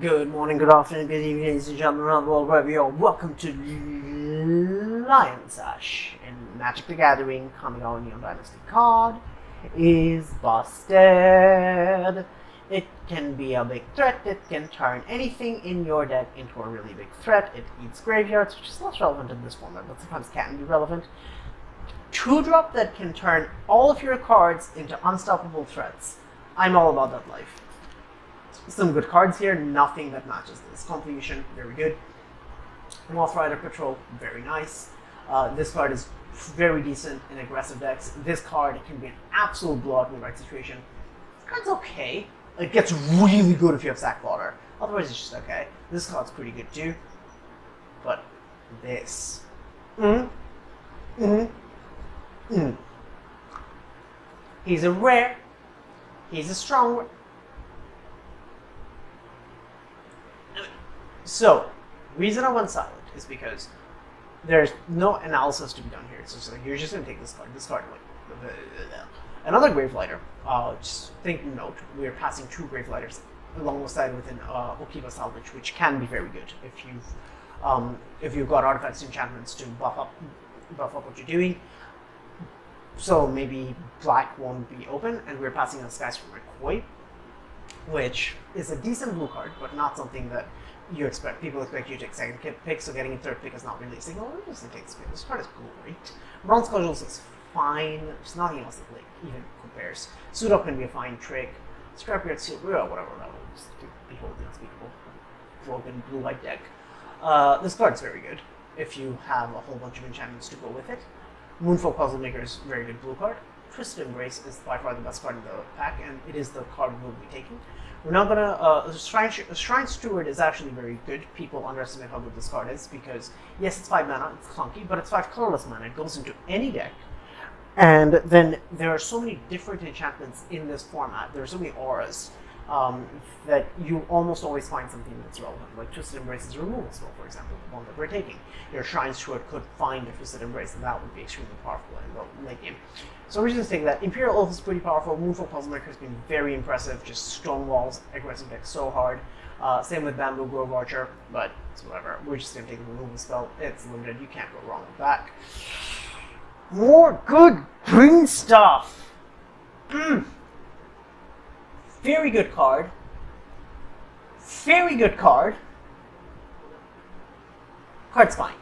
Good morning, good afternoon, good evening, ladies and gentlemen around the world, wherever you are. Welcome to Lion's Ash in Magic the Gathering. Kamigawa Neon Dynasty card is busted. It can be a big threat. It can turn anything in your deck into a really big threat. It eats graveyards, which is less relevant in this format, but sometimes can be relevant. 2-drop that can turn all of your cards into unstoppable threats. I'm all about that life. Some good cards here, nothing that matches this. Confusion, very good. Moth Rider Patrol, very nice. This card is very decent in aggressive decks. This card can be an absolute blowout in the right situation. This card's okay. It gets really good if you have Sack Fodder. Otherwise, it's just okay. This card's pretty good too. But this. He's a rare. He's a strong. So, reason I went silent is because there's no analysis to be done here. It's just like, you're just going to take this card, like, another Gravelighter. Just note, we're passing 2 Gravelighters alongside with an Okiba Salvage, which can be very good if you've got artifacts and enchantments to buff up what you're doing. So maybe black won't be open, and we're passing on Skies from McCoy, which is a decent blue card, but not something that people expect you to take second pick, so getting a third pick is not really a signal. We're just going to take this pick. This card is great. Bronze Cudgels is fine. There's nothing else that even compares. Suit Up can be a fine trick. Scrapyard Seal, whatever that will just behold the unspeakable broken blue-white deck. This card's very good if you have a whole bunch of enchantments to go with it. Moonfolk Puzzle Maker is very good blue card. Twisted Embrace is by far the best card in the pack, and it is the card we'll be taking. We're not gonna. Shrine Steward is actually very good. People underestimate how good this card is because, yes, it's 5 mana, it's clunky, but it's 5 colorless mana. It goes into any deck. And then there are so many different enchantments in this format. There are so many auras that you almost always find something that's relevant. Like Twisted Embrace is a removal spell, for example, the one that we're taking. Your Shrine Steward could find a Twisted Embrace, and that would be extremely powerful in the late game. So we're just saying that Imperial Oath is pretty powerful. Moonfolk Puzzle Maker has been very impressive. Just strong walls, aggressive deck so hard. Same with Bamboo Grove Archer, but it's whatever. We're just going to take the removal spell. It's limited. You can't go wrong with that. More good green stuff. Very good card. Very good card. Card's fine.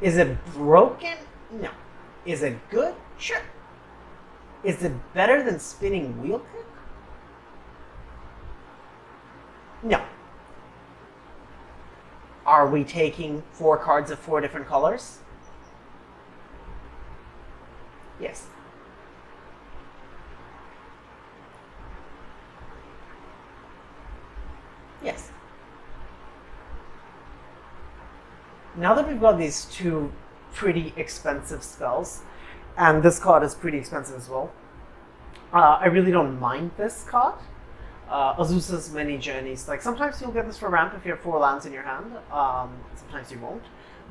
Is it broken? No. Is it good? Sure. Is it better than Spinning Wheel Kick? No. Are we taking 4 cards of 4 different colors? Yes. Yes. Now that we've got these 2 pretty expensive spells, and this card is pretty expensive as well, I really don't mind this card. Azusa's Many Journeys. Like, sometimes you'll get this for ramp if you have 4 lands in your hand. Sometimes you won't.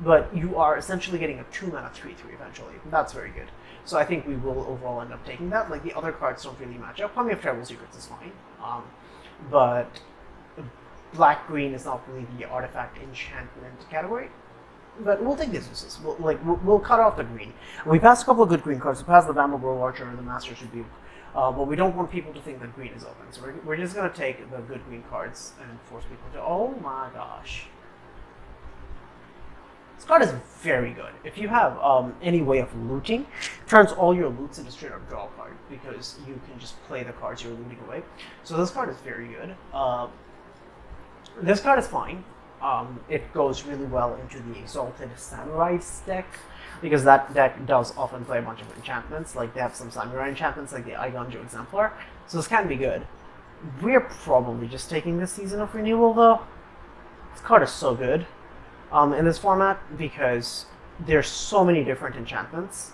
But you are essentially getting a 2-mana 3/3 eventually. That's very good. So I think we will overall end up taking that. Like, the other cards don't really match up. Army of Terrible Secrets is fine. But black-green is not really the artifact enchantment category. But we'll take the Azusa's. We'll cut off the green. We passed a couple of good green cards. We passed the Bamboo Grove Archer and the Master Rebuke. But we don't want people to think that green is open. So we're just going to take the good green cards and force people to... Oh my gosh. This card is very good. If you have any way of looting, it turns all your loots into straight up draw card because you can just play the cards you're looting away. So this card is very good. This card is fine. It goes really well into the Exalted Samurai deck because that deck does often play a bunch of enchantments. Like, they have some Samurai enchantments like the Aiganjo Exemplar. So this can be good. We're probably just taking this Season of Renewal though. This card is so good in this format because there's so many different enchantments.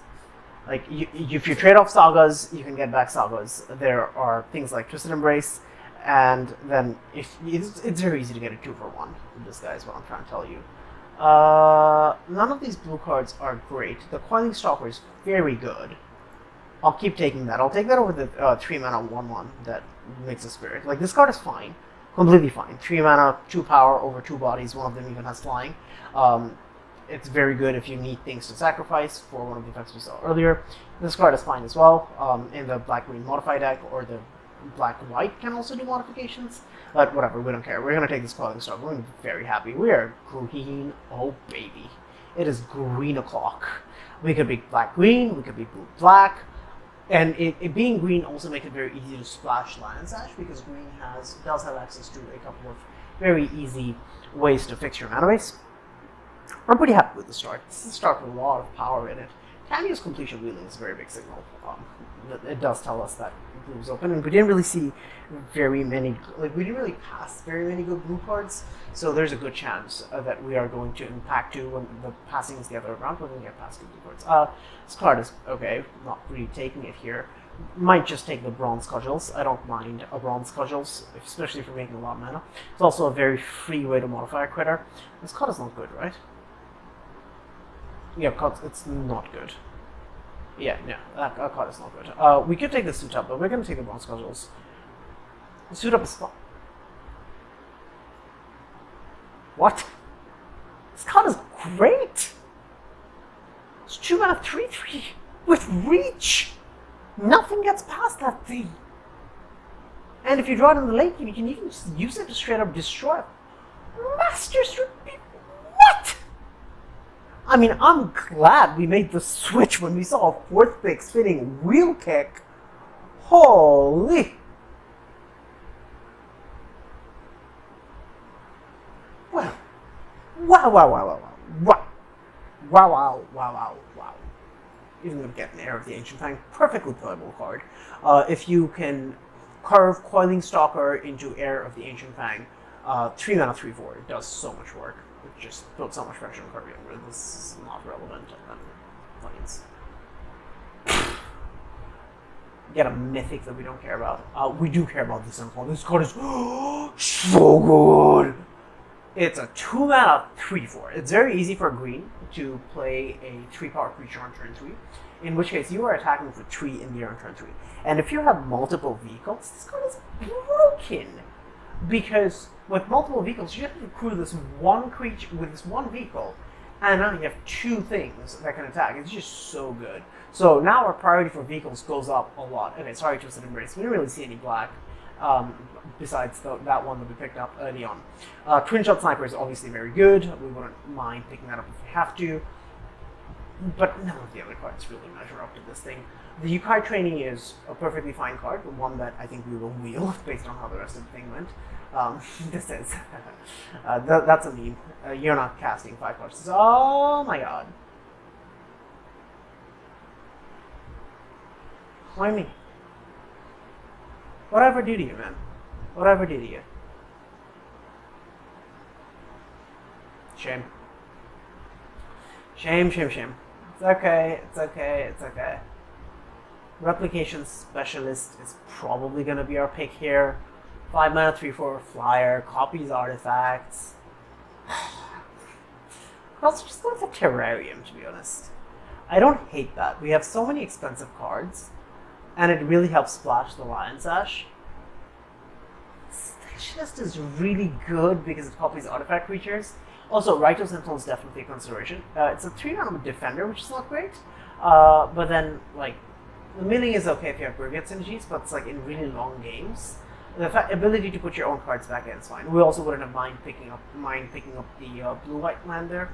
Like, if you trade off Sagas, you can get back Sagas. There are things like Twisted Embrace, and then it's very easy to get a 2-for-1 with this guy is what I'm trying to tell you. None of these blue cards are great. The Coiling Stalker is very good. I'll keep taking that. I'll take that over the 3-mana 1/1 that makes a spirit. Like, this card is fine. completely fine. 3 mana, 2 power over 2 bodies. One of them even has flying. It's very good if you need things to sacrifice for one of the effects we saw earlier. This card is fine as well. In the black-green modify deck, or the black-white can also do modifications. But whatever, we don't care. We're going to take this Coiling Star. We're very happy. We are green. Oh, baby. It is green o'clock. We could be black-green. We could be blue-black. And it being green also makes it very easy to splash Lion's Ash, because green does have access to a couple of very easy ways to fix your mana base. I'm pretty happy with the start. This is a start with a lot of power in it. Tamiya's completion wheeling is a very big signal. It does tell us that blue is open, and we didn't really see very many, we didn't really pass very many good blue cards, so there's a good chance that we are going to impact 2 when the passing is the other way around, we're going to get past 2 blue cards. This card is okay, not really taking it here. Might just take the Bronze Cudgels. I don't mind a Bronze Cudgels, especially for making a lot of mana. It's also a very free way to modify a critter. This card is not good, right? Yeah, it's not good. Yeah, no, that card is not good. We could take the Suit Up, but we're going to take the Bronze Cudgels. The Suit Up is fun. What? This card is great! It's 2 mana 3/3 with reach! Nothing gets past that thing! And if you draw it in the late game, you can even just use it to straight up destroy it. Masters would be... What? I mean, I'm glad we made the switch when we saw a 4th pick spinning Wheel Kick. Holy! Wow. Wow, wow, wow, wow, wow. Wow, wow, wow, wow, wow. Even gonna get an Heir of the Ancient Fang. Perfectly playable card. If you can carve Coiling Stalker into Heir of the Ancient Fang, 3 mana, 3/4. It does so much work. It just built so much pressure on carving. This is not relevant. Planes. Get a mythic that we don't care about. We do care about this one. This card is so good. It's a 2 mana 3/4. It's very easy for green to play a 3-power creature on turn 3, in which case you are attacking for 3 in the air on turn 3. And if you have multiple vehicles, this card is broken. Because with multiple vehicles, you have to crew this one creature with this one vehicle, and now you have 2 things that can attack. It's just so good. So now our priority for vehicles goes up a lot. Okay, sorry, Twisted Embrace. We didn't really see any black. Besides that one that we picked up early on. Twin Shot Sniper is obviously very good. We wouldn't mind picking that up if we have to. But none of the other cards really measure up to this thing. The Yukai Training is a perfectly fine card, but one that I think we will wheel based on how the rest of the thing went. This is. That's a meme. You're not casting 5 cards. Oh my god. Why me? Whatever do to you, man. Whatever do to you. Shame. Shame, shame, shame. It's okay, it's okay, it's okay. Replication Specialist is probably going to be our pick here. 5 mana, 3/4 flyer, copies artifacts. We're also just going for Terrarium, to be honest. I don't hate that. We have so many expensive cards, and it really helps splash the Lion's Ash. Specialist is really good because it copies artifact creatures. Also, Raito Sentinel is definitely a consideration. It's a 3-mana defender, which is not great. But then, like, the milling is okay if you have Brigade synergies, but it's like in really long games. The ability to put your own cards back in is fine. We also wouldn't have mind picking up the blue-white land there.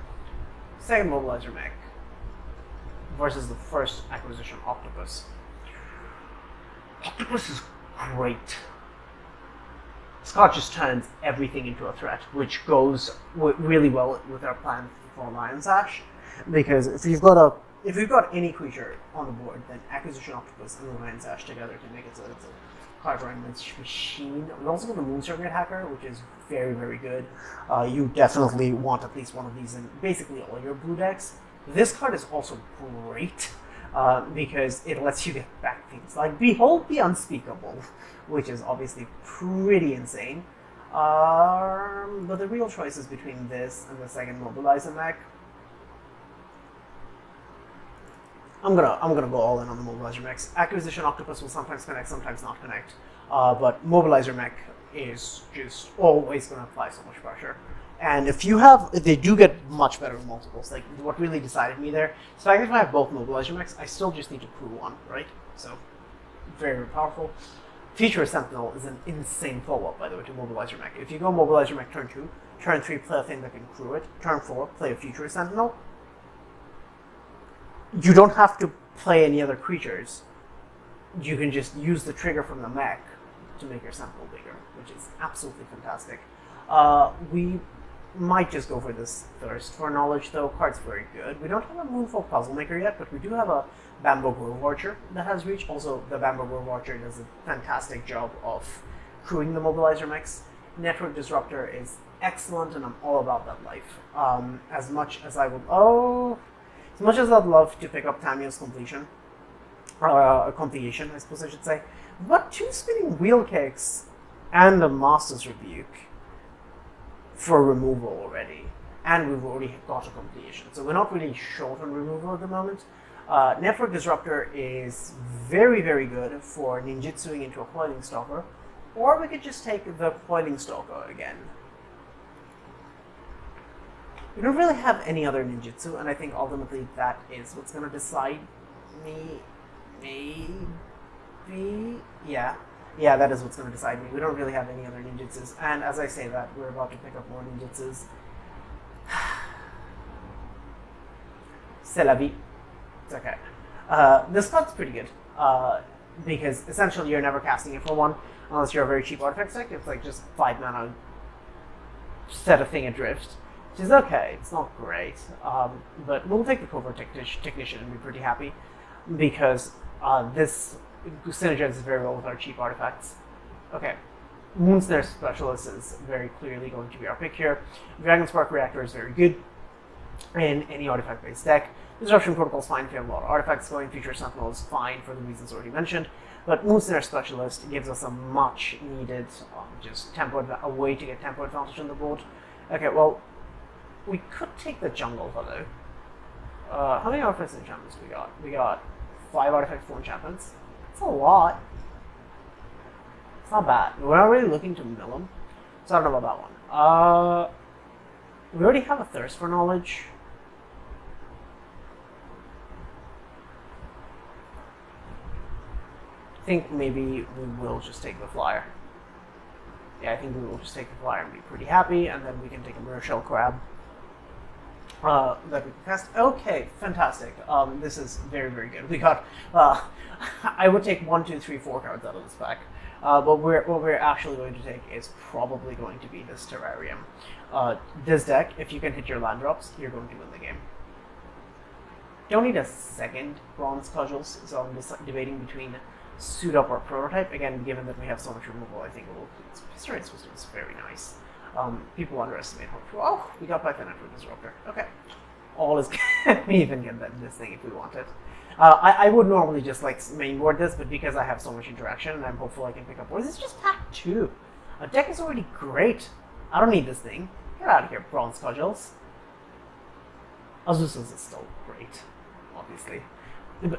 Second Mobilizer Mech versus the first acquisition Octopus. Octopus is great. This card just turns everything into a threat, which goes really well with our plan for Lion's Ash. Because if we've got any creature on the board, then Acquisition Octopus and the Lion's Ash together can make it so it's a card drawing machine. We also got the Moon Circuit Hacker, which is very, very good. You definitely want at least one of these in basically all your blue decks. This card is also great. Because it lets you get back things like Behold the Unspeakable, which is obviously pretty insane. But the real choice is between this and the second Mobilizer Mech. I'm gonna go all in on the Mobilizer Mechs. Acquisition Octopus will sometimes connect, sometimes not connect. But Mobilizer Mech is just always going to apply so much pressure. And if they do get much better in multiples. Like, what really decided me there, so if I have both mobilizer mechs, I still just need to crew one, right? So, very, very powerful. Future Sentinel is an insane follow-up, by the way, to mobilizer mech. If you go mobilizer mech turn 2, turn 3, play a thing that can crew it, turn 4, play a Future Sentinel, you don't have to play any other creatures. You can just use the trigger from the mech to make your Sentinel bigger, which is absolutely fantastic. We might just go for this Thirst for Knowledge, though. Card's very good. We don't have a Moonfall Puzzle Maker yet, but we do have a Bamboo Grove Archer that has reach. Also, the Bamboo Grove Archer does a fantastic job of crewing the mobilizer mechs. Network Disruptor is excellent, and I'm all about that life. As much as I'd love to pick up Tamiyo's Completion, Completion, I suppose I should say, but 2 Spinning Wheel Kicks and a Master's Rebuke for removal already, and we've already got a completion, so we're not really short on removal at the moment. Network Disruptor is very, very good for ninjutsuing into a Coiling Stalker, or we could just take the Coiling Stalker again. We don't really have any other ninjutsu, and I think ultimately that is what's going to decide me. Maybe? Yeah, that is what's going to decide me. We don't really have any other ninjutsus, and as I say that, we're about to pick up more ninjutsus. C'est la vie. It's okay. This card's pretty good, because essentially you're never casting it for 1, unless you're a very cheap artifact deck. It's like just 5 mana, set a thing adrift, which is okay. It's not great, but we'll take the Covert Technician and be pretty happy, because this synergizes very well with our cheap artifacts. Okay, Moonsnare Specialist is very clearly going to be our pick here. Dragon Spark Reactor is very good in any artifact-based deck. Disruption Protocol is fine if you have a lot of artifacts going. Future Sentinel is fine for the reasons already mentioned. But Moonsnare Specialist gives us a much needed a way to get tempo advantage on the board. Okay, well, we could take the Jungle Fellow. How many artifacts and enchantments we got? We got 5 artifacts, 4 enchantments. It's a lot. It's not bad. We're not really looking to mill them, so I don't know about that one. We already have a Thirst for Knowledge. I think maybe we will just take the Flyer. Yeah, I think we will just take the Flyer and be pretty happy, and then we can take a Mirror Shell Crab. That we can cast. Okay, fantastic. This is very, very good. We got. I would take 1, 2, 3, 4 cards out of this pack. But what we're actually going to take is probably going to be this Terrarium. This deck, if you can hit your land drops, you're going to win the game. Don't need a second Bronze Cudgels, so I'm debating between Suit Up or Prototype. Again, given that we have so much removal, I think Historian's Wisdom is very nice. People underestimate how true. Oh, we got Python Network Disruptor. Okay. All is good. We even get this thing if we want it. I would normally just like mainboard this, but because I have so much interaction and I'm hopeful I can pick up more. This is just pack 2. Our deck is already great. I don't need this thing. Get out of here, Bronze Cudgels. Azusa's is still great, obviously.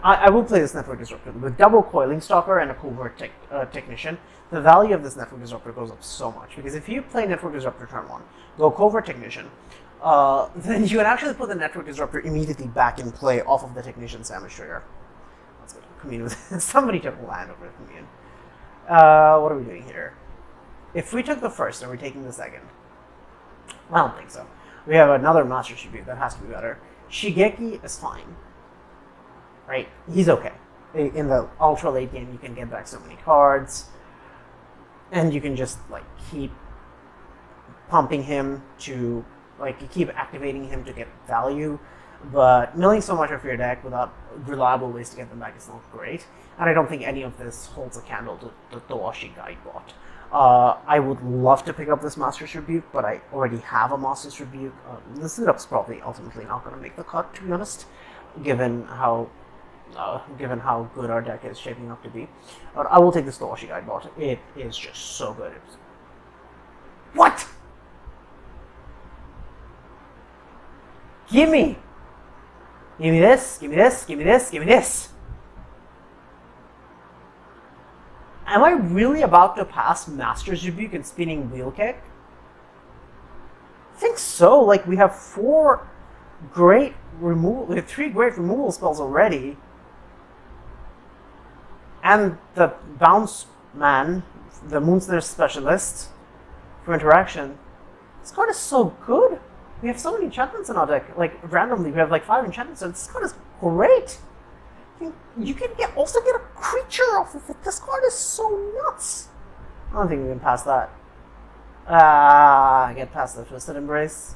I will play this Network Disruptor. With double Coiling Stalker and a Covert Technician, the value of this Network Disruptor goes up so much. Because if you play Network Disruptor turn 1, go Covert Technician, then you can actually put the Network Disruptor immediately back in play off of the Technician's damage trigger. That's good. Commune with somebody took a land over the Commune. What are we doing here? If we took the first, are we taking the second? I don't think so. We have another Master Tribute that has to be better. Shigeki is fine. Right? He's okay. In the ultra late game, you can get back so many cards, and you can just like keep pumping him to keep activating him to get value. But milling so much of your deck without reliable ways to get them back is not great. And I don't think any of this holds a candle to the Towashi Guidebot. I would love to pick up this Master's Rebuke, but I already have a Master's Rebuke. The setup's probably ultimately not going to make the cut, to be honest, given how good our deck is shaping up to be. But I will take this Towashi Guidebot. It is just so good. What? Give me this, give me this, give me this, give me this. Am I really about to pass Master's Rebuke and Spinning Wheel Kick? I think so. Like, we have three great removal spells already. And the Bounce Man, the Moonsnare Specialist, for interaction. This card is so good. We have so many enchantments in our deck. Like, randomly, we have like 5 enchantments, so this card is great. You can also get a creature off of it. This card is so nuts. I don't think we can pass that. Get past the Twisted Embrace.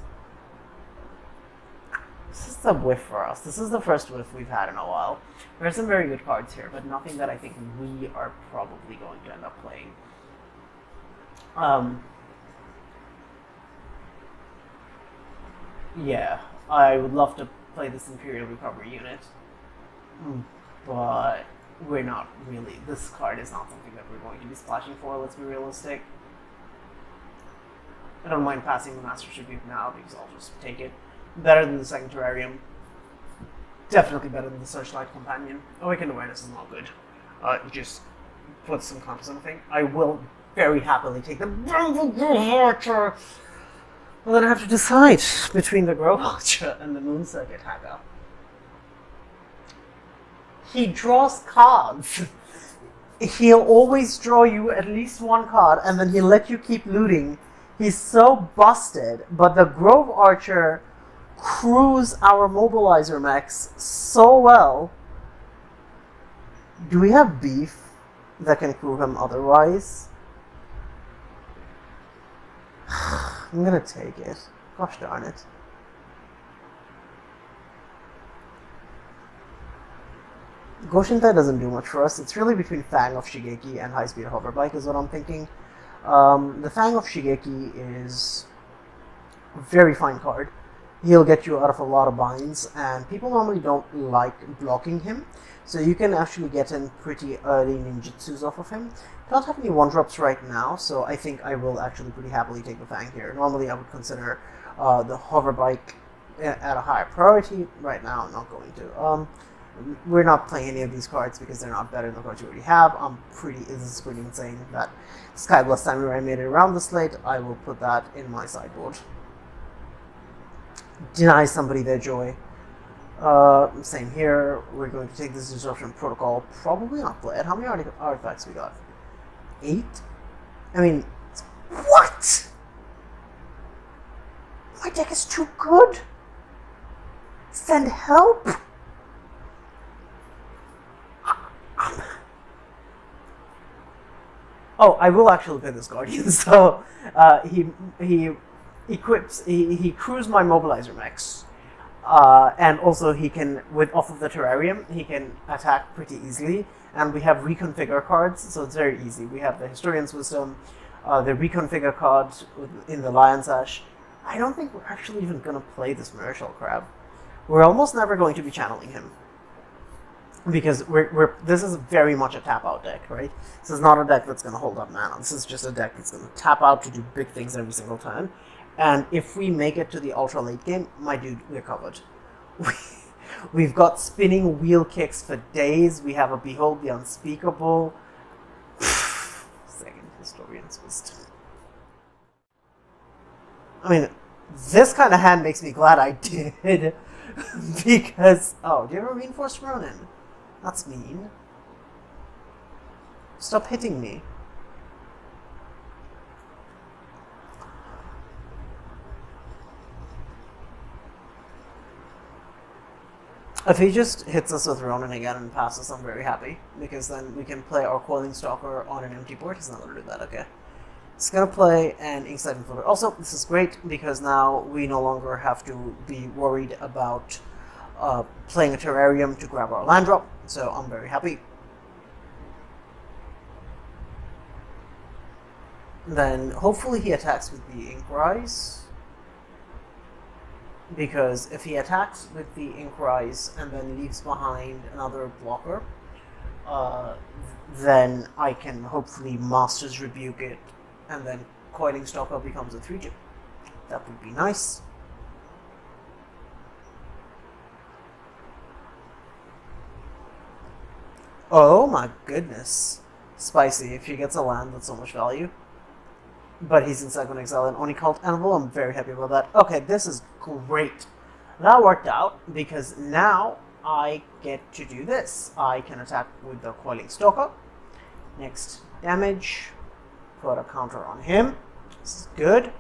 This is a whiff for us. This is the first whiff we've had in a while. There are some very good cards here, but nothing that I think we are probably going to end up playing. Yeah, I would love to play this Imperial Recovery unit. But we're not really. This card is not something that we're going to be splashing for, let's be realistic. I don't mind passing the Master Tribute now because I'll just take it. Better than the second Terrarium. Definitely better than the Searchlight Companion. Awakened Awareness is not good. It just puts some counters on the thing. I will very happily take the Archer. Well, then I have to decide between the Grove Archer and the Moon Circuit Hacker. He draws cards. He'll always draw you at least one card, and then he'll let you keep looting. He's so busted, but the Grove Archer crews our Mobilizer mechs so well. Do we have beef that can crew him otherwise? I'm gonna take it. Gosh darn it. Goshintai doesn't do much for us. It's really between Fang of Shigeki and High Speed Hoverbike is what I'm thinking. The Fang of Shigeki is a very fine card. He'll get you out of a lot of binds, and people normally don't like blocking him, so you can actually get in pretty early ninjutsus off of him. Don't have any 1-drops right now, so I think I will actually pretty happily take the Fang here. Normally I would consider the Hoverbike at a higher priority. Right now I'm not going to. We're not playing any of these cards because they're not better than the cards you already have. This is pretty insane that Skyblast Samurai made it around the slate. I will put that in my sideboard. Deny somebody their joy. Same here. We're going to take this Disruption Protocol. Probably not play it. How many artifacts we got? 8? I mean, what? My deck is too good. Send help. Oh, I will actually play this Guardian. So he equips, he crews my Mobilizer mechs, and also he can, off of the Terrarium, he can attack pretty easily. And we have Reconfigure cards, so it's very easy. We have the Historian's Wisdom, the Reconfigure card in the Lion's Ash. I don't think we're actually even going to play this Mirashell Crab. We're almost never going to be channeling him. Because this is very much a tap-out deck, right? This is not a deck that's going to hold up mana. This is just a deck that's going to tap out to do big things every single time. And if we make it to the ultra late game, my dude, we're covered. We've got spinning wheel kicks for days. We have a Behold the Unspeakable. Second Historian's Wisdom. I mean, this kind of hand makes me glad I did. Because, oh, do you ever Reinforced Ronin? That's mean. Stop hitting me. If he just hits us with Ronin again and passes, I'm very happy. Because then we can play our Coiling Stalker on an empty board. He's not going to do that, okay. He's going to play an Inkside Influder. Also, this is great because now we no longer have to be worried about playing a Terrarium to grab our land drop, so I'm very happy. Then hopefully he attacks with the Inkrise, because if he attacks with the Inkrise and then leaves behind another blocker, then I can hopefully Master's Rebuke it, and then Coiling Stalker becomes a 3-chip. That would be nice. Oh my goodness. Spicy. If he gets a land, that's so much value. But he's in second exile and only called Anvil. I'm very happy about that. Okay, this is great. That worked out because now I get to do this. I can attack with the Coiling Stalker. Next damage. Put a counter on him. This is good.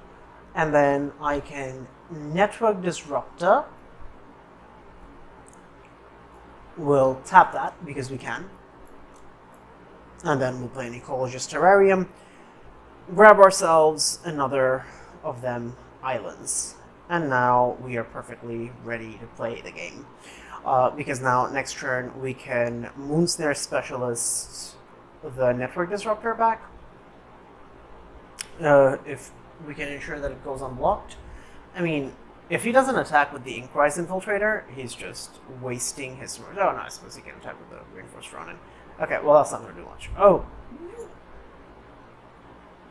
And then I can Network Disruptor. We'll tap that because we can. And then we'll play an Ecologist Terrarium. Grab ourselves another of them islands. And now we are perfectly ready to play the game. Because now, next turn, we can Moonsnare Specialist the Network Disruptor back. If we can ensure that it goes unblocked. I mean, if he doesn't attack with the Inkrise Infiltrator, he's just wasting his... Oh, no, I suppose he can attack with the Reinforced Ronin. Okay, well, that's not going to do much. Oh.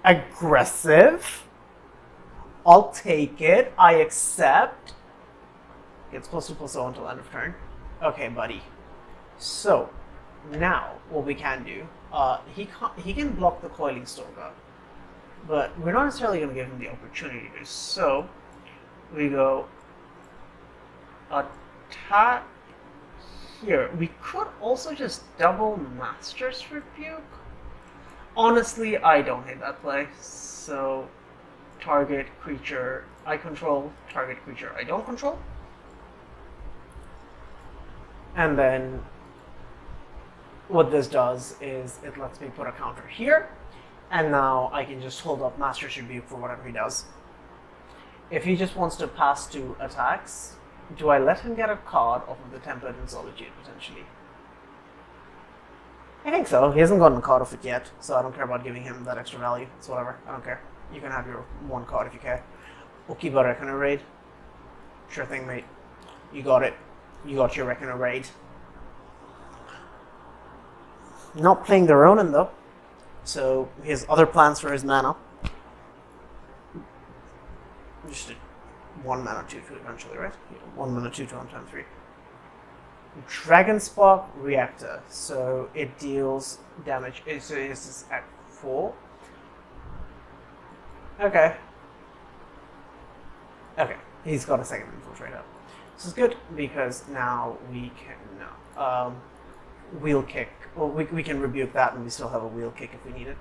Aggressive. I'll take it. I accept. Gets +2/+0 until end of turn. Okay, buddy. So, now, what we can do... he can block the Coiling Stalker. But we're not necessarily going to give him the opportunity to. So, we go attack here. We could also just double Master's Rebuke. Honestly, I don't hate that play. So, target creature I control, target creature I don't control. And then what this does is it lets me put a counter here. And now I can just hold up Master's Rebuke for whatever he does. If he just wants to pass 2 attacks, do I let him get a card off of the Tempered in Solitude, potentially? I think so. He hasn't gotten a card off it yet, so I don't care about giving him that extra value. It's whatever. I don't care. You can have your 1 card if you care. Okiba Reckoner Raid. Sure thing, mate. You got it. You got your Reckoner Raid. Not playing the Ronin, though. So he has other plans for his mana. Just 1 mana 2 eventually, right? Yeah, 1 mana 2 on time 3. Dragon Spark Reactor. So it deals damage. So this is at 4. Okay. Okay. He's got a second Infiltrator. This is good because now we can Wheel Kick. Well, we can Rebuke that and we still have a Wheel Kick if we need it.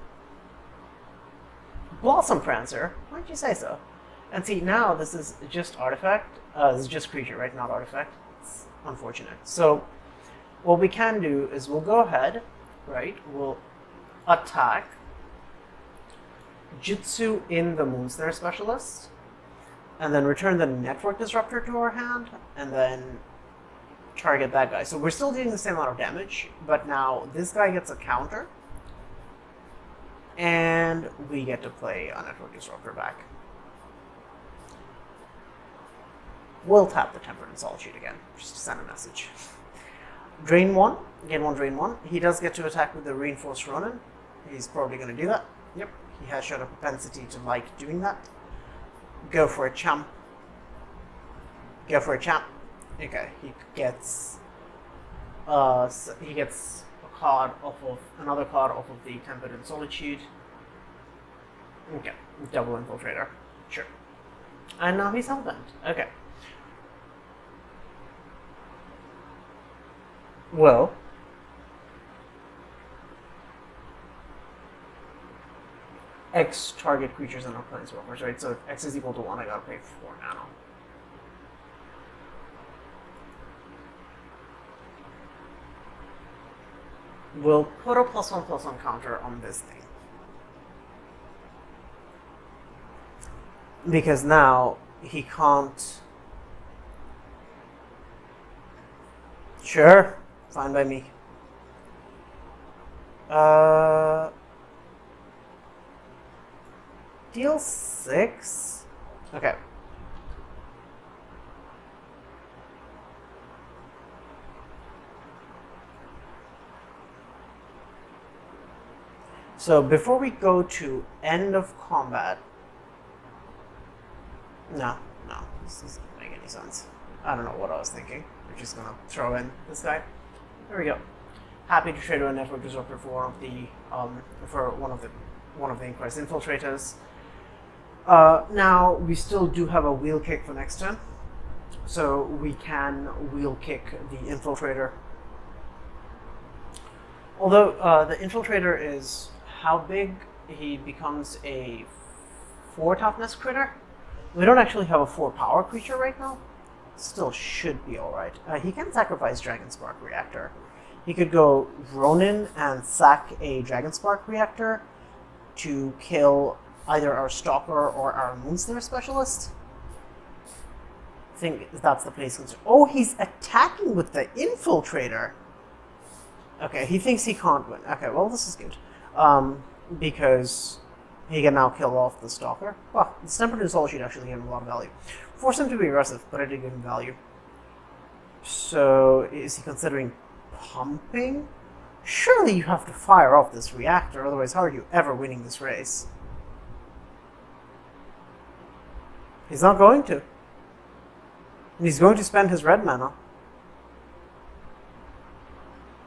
Blossom Prancer. Why did you say so? And see, now this is just artifact. This is just creature, right? Not artifact. It's unfortunate. So what we can do is we'll go ahead, right? We'll attack. Jutsu in the Moonsnare Specialist. And then return the Network Disruptor to our hand. And then target that guy. So we're still doing the same amount of damage, but now this guy gets a counter. And we get to play a Network Disruptor back. We'll tap the Tempered in Solitude again, just to send a message. Drain 1, gain 1, drain 1. He does get to attack with the Reinforced Ronin. He's probably going to do that. Yep, he has shown a propensity to like doing that. Go for a champ. Go for a champ. Okay, he gets a card off of another card off of the Tempered in Solitude. Okay, double Infiltrator. Sure. And now he's hellbent. Okay. Well, X target creatures and not planeswalkers, right? So if X is equal to 1, I gotta pay 4 mana. We'll put a +1/+1 counter on this thing. Because now he can't. Sure, fine by me. Deal 6? Okay. So before we go to end of combat, no, this doesn't make any sense. I don't know what I was thinking. We're just gonna throw in this guy. There we go. Happy to trade a network disruptor for one of the Inquest infiltrators. Now we still do have a wheel kick for next turn, so we can wheel kick the infiltrator. Although the infiltrator is how big? He becomes a 4 toughness critter. We don't actually have a 4 power creature right now. Still should be alright. He can sacrifice Dragon Spark Reactor. He could go Ronin and sack a Dragon Spark Reactor to kill either our Stalker or our Moonsnare Specialist. I think that's the place. Oh, he's attacking with the Infiltrator. Okay, he thinks he can't win. Okay, well, this is good. Because he can now kill off the Stalker. Well, the Tempered Soul should actually give him a lot of value. Force him to be aggressive, but I did give him value. So, is he considering pumping? Surely you have to fire off this reactor, otherwise how are you ever winning this race? He's not going to. And he's going to spend his red mana.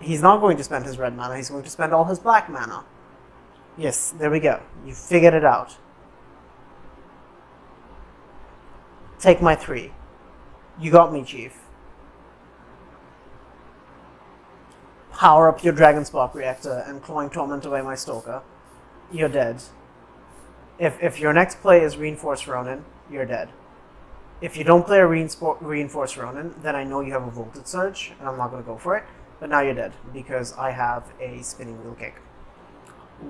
He's not going to spend his red mana, he's going to spend all his black mana. Yes, there we go. You figured it out. Take my 3. You got me, Chief. Power up your Dragon Spark Reactor and Clawing Torment away my Stalker. You're dead. If your next play is Reinforce Ronin, you're dead. If you don't play a Reinforce Ronin, then I know you have a Voltage Surge, and I'm not going to go for it. But now you're dead, because I have a Spinning Wheel Kick.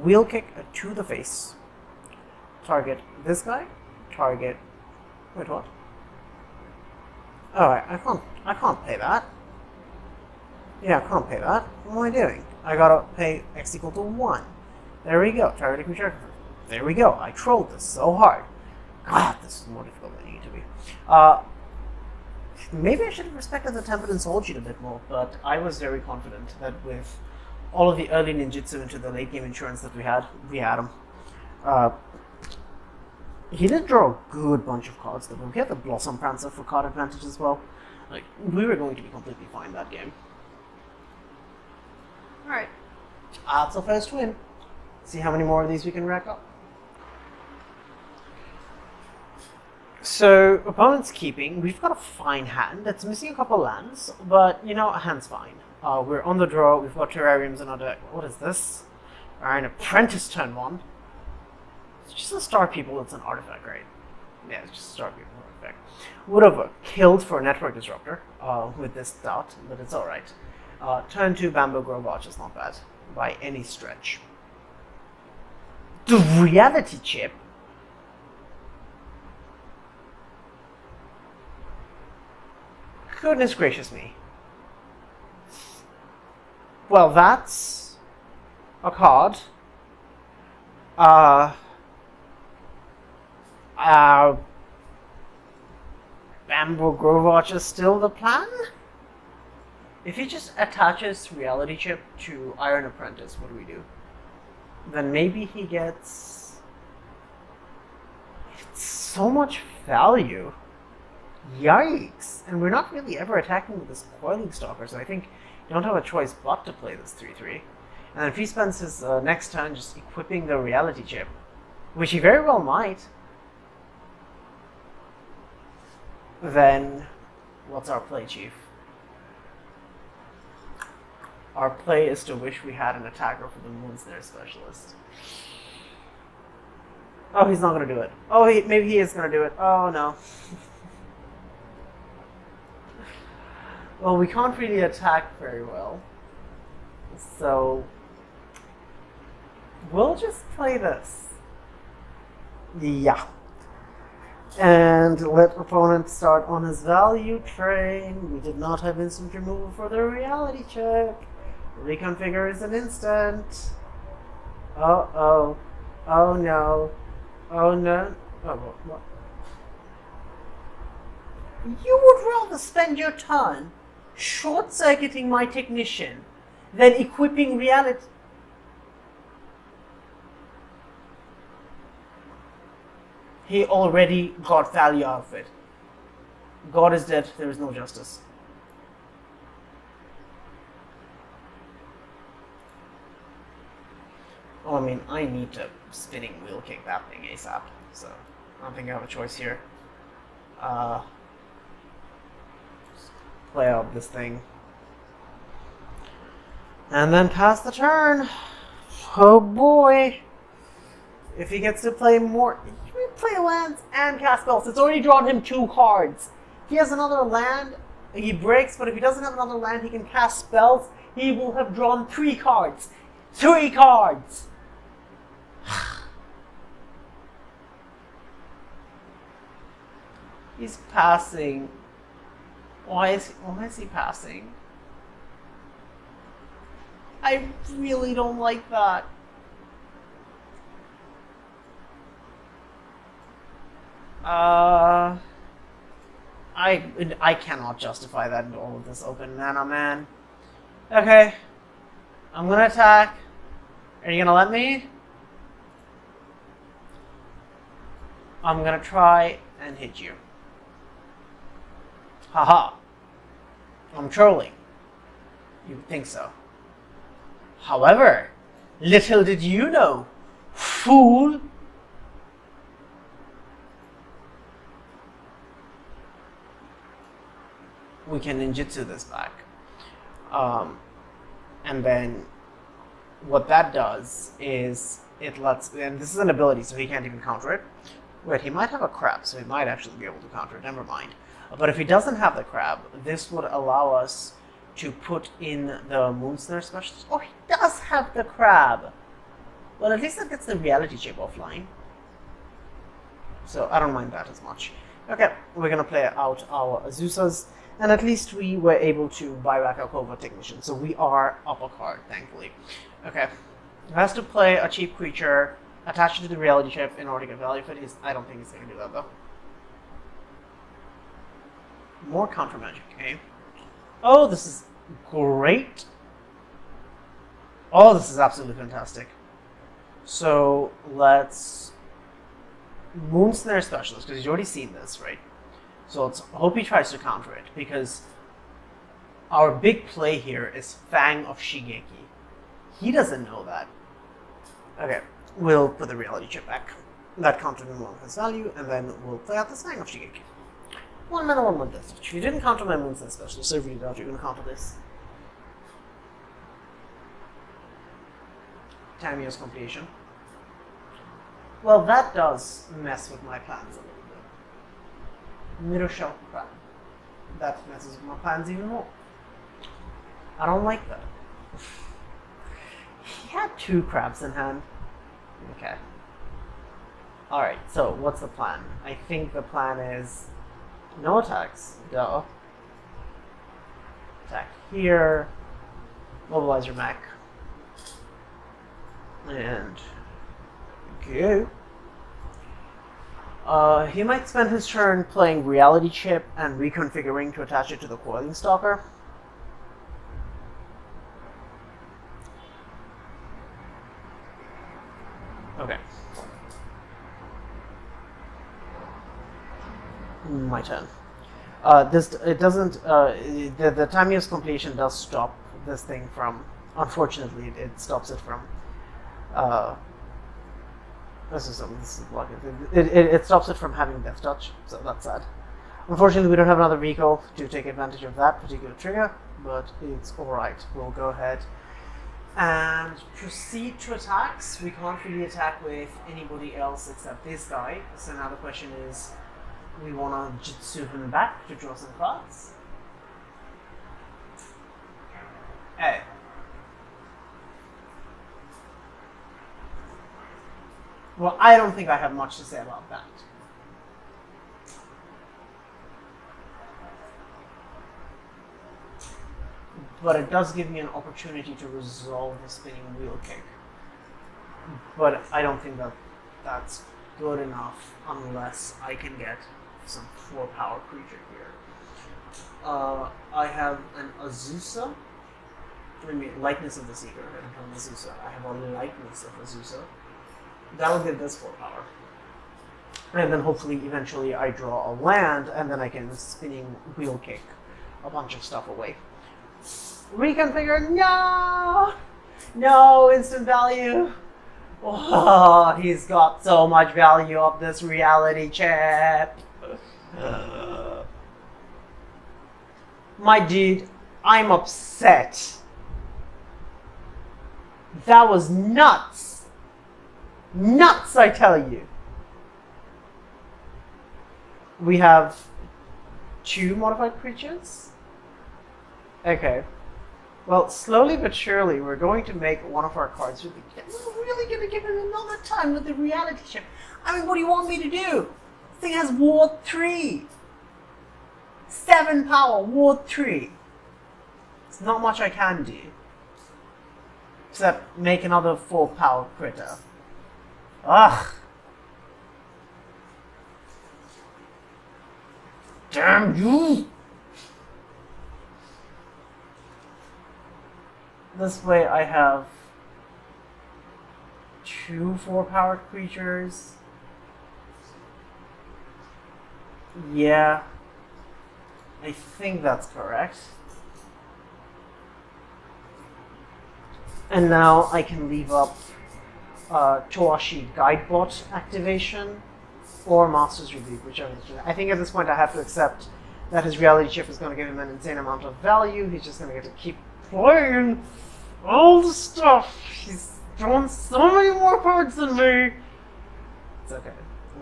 Wheel Kick to the face. Target this guy. Target... Wait, what? Alright, I can't pay that. Yeah, I can't pay that. What am I doing? I gotta pay X equal to 1. There we go. Target creature. There we go. I trolled this so hard. God, this is more difficult than it needed to be. Maybe I should have respected the Tempered and Soul Sheet a bit more, but I was very confident that with all of the early ninjutsu into the late game insurance that we had him. He did draw a good bunch of cards though. We had the Blossom Prancer for card advantage as well. Like, we were going to be completely fine that game. Alright. That's our first win. See how many more of these we can rack up. So, opponent's keeping. We've got a fine hand. It's missing a couple lands, but, you know, a hand's fine. We're on the draw. We've got terrariums in our deck. What is this? An Apprentice turn 1. It's just a Star People. It's an artifact, right? Yeah, it's just a Star People artifact. Would have killed for a Network Disruptor with this dot, but it's alright. Turn 2 Bamboo Grove Arch is not bad by any stretch. The Reality Chip. Goodness gracious me. Well, that's a card. Bamboo Grove Arch is still the plan? If he just attaches Reality Chip to Iron Apprentice, what do we do? Then maybe he gets... It's so much value. Yikes! And we're not really ever attacking with this Coiling Stalker, so I think you don't have a choice but to play this 3-3. And then if he spends his next turn just equipping the Reality Chip, which he very well might, then what's our play, Chief? Our play is to wish we had an attacker for the Moonsnare Specialist. Oh, he's not going to do it. Oh, maybe he is going to do it. Oh, no. Well, we can't really attack very well. So, we'll just play this. Yeah. And let opponent start on his value train. We did not have instant removal for the Reality Check. Reconfigure is an instant. Uh-oh. Oh no. Oh no. Oh, what? You would rather spend your turn short-circuiting my Technician than equipping Reality... He already got value out of it. God is dead, there is no justice. Oh, I mean, I need to spinning wheel kick that thing ASAP, so I don't think I have a choice here. Play out this thing. And then pass the turn. Oh boy. If he gets to play more, he can play lands and cast spells. It's already drawn him 2 cards. If he has another land, he breaks, but if he doesn't have another land, he can cast spells. He will have drawn 3 cards. 3 cards! He's passing. Why is he passing? I really don't like that. I cannot justify that in all of this open mana, man. Okay. I'm gonna attack. Are you gonna let me? I'm gonna try and hit you. Haha. I'm trolling. You would think so. However, little did you know, fool. We can ninjutsu this back. And then what that does is it lets, and this is an ability, so he can't even counter it. Wait, he might have a crab, so he might actually be able to counter it. Never mind. But if he doesn't have the crab, this would allow us to put in the Moonsnare specialist. Oh, he does have the crab. Well, at least that gets the reality chip offline. So I don't mind that as much. Okay, we're gonna play out our Azusas, and at least we were able to buy back our Covert Technician, so we are up a card, thankfully. Okay, he has to play a cheap creature, attach it to the reality chip in order to get value for it. I don't think he's gonna do that though. More counter magic, eh? Oh, this is great. Oh, this is absolutely fantastic. So let's Moonsnare Specialist, because he's already seen this, right? So let's hope he tries to counter it, because our big play here is Fang of Shigeki. He doesn't know that. Okay, we'll put the reality chip back. That countered him along his value, and then we'll play out this Fang of Shigeki. 1 mana, 1 mana death. If you didn't counter my Moonsnare Specialist, so I really doubt you're going to counter this. Tamiyo's Completion. Well, that does mess with my plans a little bit. Middle Shell Crab. That messes with my plans even more. I don't like that. He had 2 crabs in hand. Okay. Alright, so what's the plan? I think the plan is no attacks. Duh. Attack here. Mobilize your mech. And go. He might spend his turn playing Reality Chip and reconfiguring to attach it to the Coiling Stalker. Okay. My turn. It doesn't. The Tamiyo's Completion does stop this thing from. Unfortunately, it stops it from. This is blocking. It stops it from having Death Touch, so that's sad. Unfortunately, we don't have another recall to take advantage of that particular trigger, but it's alright. We'll go ahead and proceed to attacks. We can't really attack with anybody else except this guy, so now the question is, we want to Jutsu him back to draw some cards. Hey. Well, I don't think I have much to say about that. But it does give me an opportunity to resolve the spinning wheel kick. But I don't think that that's good enough unless I can get some 4-power creature here. I have an Azusa. I mean, Likeness of the Seeker. I don't have an Azusa. I have a Likeness of Azusa. That will give this 4 power. And then hopefully eventually I draw a land and then I can spinning wheel kick a bunch of stuff away. Reconfigure, no! No instant value! Oh, he's got so much value of this reality chip. My dude, I'm upset. That was nuts. Nuts, I tell you. We have 2 modified creatures? Okay. Well, slowly but surely, we're going to make one of our cards really good. We're really going to give him another time with the reality chip. I mean, what do you want me to do? This thing has Ward 3. 7 power, Ward 3. There's not much I can do. Except make another 4 power critter. Ugh. Damn you! This way I have 2 4-powered creatures. Yeah. I think that's correct. And now I can leave up Toashi Guidebot activation or Master's Rebuke, whichever. I think at this point I have to accept that his reality chip is going to give him an insane amount of value. He's just going to get to keep playing all the stuff. He's drawn so many more cards than me. It's okay.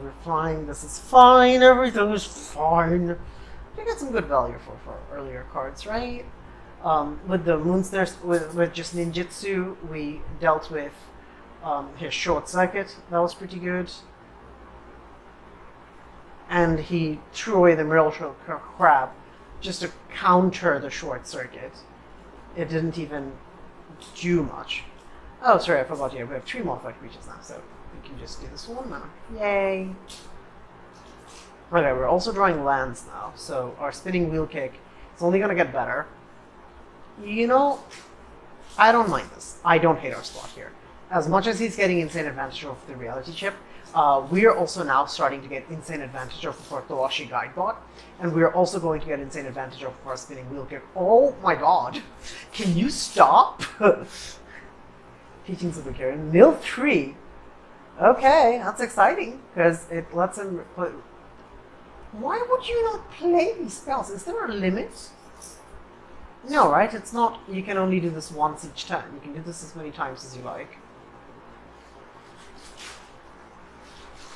We're fine. This is fine. Everything is fine. We got some good value for earlier cards, right? With the Moonsnare, with just Ninjutsu, we dealt with his Short Circuit. That was pretty good. And he threw away the Miracle Crab just to counter the Short Circuit. It didn't even do much. Oh, sorry, I forgot here. We have 3 modified creatures now, so we can just do this one now. Yay! Okay, we're also drawing lands now, so our Spinning Wheel Kick is only going to get better. You know, I don't mind this. I don't hate our slot here. As much as he's getting insane advantage of the reality chip, we are also now starting to get insane advantage of our Toashi Guidebot, and we are also going to get insane advantage of our Spinning Wheel Kick. Oh my god! Can you stop? Teachings of the Karen. Mill 3. Okay, that's exciting, because it lets him put... Why would you not play these spells? Is there a limit? No, right? It's not, you can only do this once each turn. You can do this as many times as you like.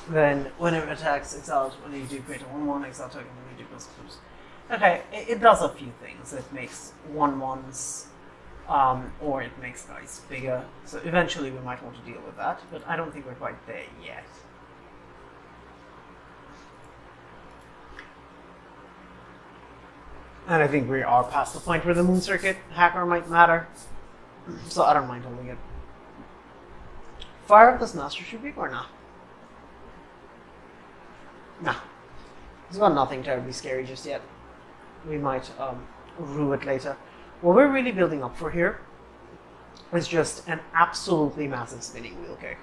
Then, whenever it attacks, exile, when you do greater 1/1, exile token, when you do plus plus. Okay, it does a few things. It makes 1/1s, or it makes guys bigger. So eventually we might want to deal with that, but I don't think we're quite there yet. And I think we are past the point where the Moon Circuit hacker might matter. So I don't mind holding it. Fire up this Master Rebuke or not? Nah. It's got nothing terribly scary just yet. We might rue it later. What we're really building up for here is just an absolutely massive Spinning Wheel Kick.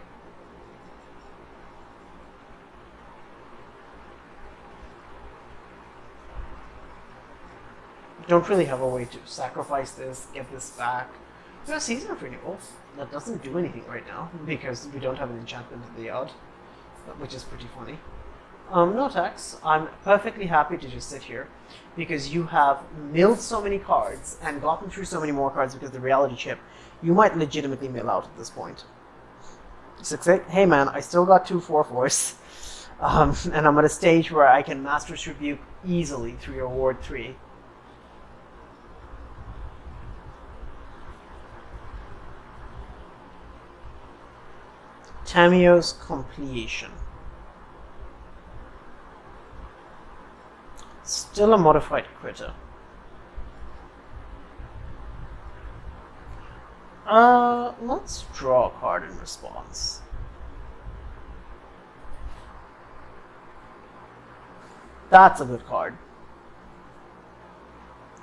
Don't really have a way to sacrifice this, get this back. We have a Season of Renewal that doesn't do anything right now because we don't have an enchantment in the yard, which is pretty funny. No attacks. I'm perfectly happy to just sit here because you have milled so many cards and gotten through so many more cards because of the reality chip. You might legitimately mill out at this point. 6/8. Hey man, I still got 2 4/4s. And I'm at a stage where I can Master's Rebuke easily through your Ward 3. Tamiyo's Completion. Still a modified critter. Let's draw a card in response. That's a good card.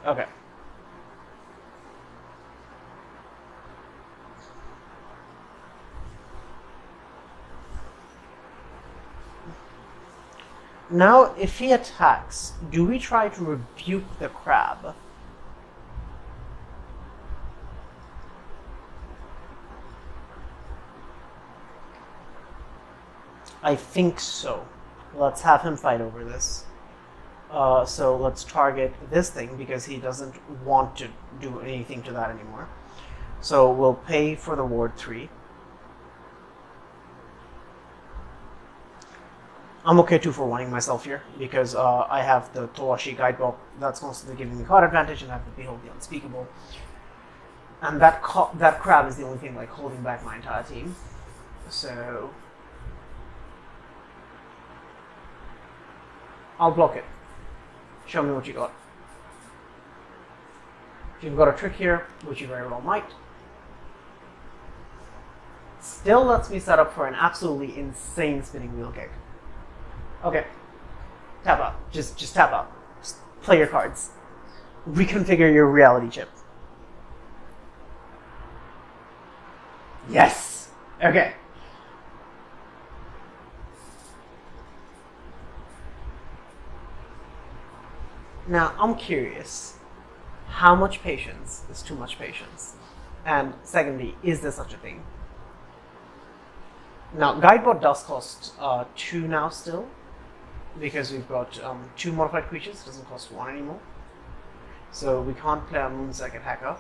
Okay. Now, if he attacks, do we try to rebuke the crab? I think so. Let's have him fight over this. So let's target this thing because he doesn't want to do anything to that anymore. So we'll pay for the ward 3. I'm okay 2-for-1ing myself here because I have the Towashi Guidebook that's constantly giving me card advantage, and I have the Behold the Unspeakable. And that crab is the only thing like holding back my entire team. So I'll block it. Show me what you got. If you've got a trick here, which you very well might, still lets me set up for an absolutely insane spinning wheel kick. Okay, tap out. Just tap out. Just play your cards. Reconfigure your reality chip. Yes. Okay. Now, I'm curious, how much patience is too much patience? And secondly, is there such a thing? Now, Guidebot does cost 2 now still, because we've got 2 modified creatures, it doesn't cost 1 anymore. So we can't play a Moon-Second Hacker.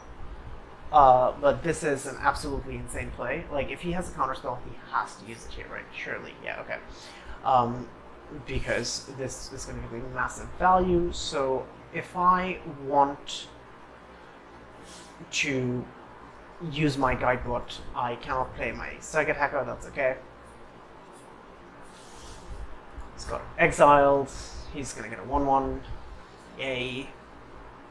But this is an absolutely insane play. Like, if he has a counterspell, he has to use it here, right? Surely, yeah, okay. Because this is going to give me massive value. So if I want to use my Guidebot, I cannot play my Circuit Hacker, that's okay. He's got exiled, he's going to get a 1-1. Yay.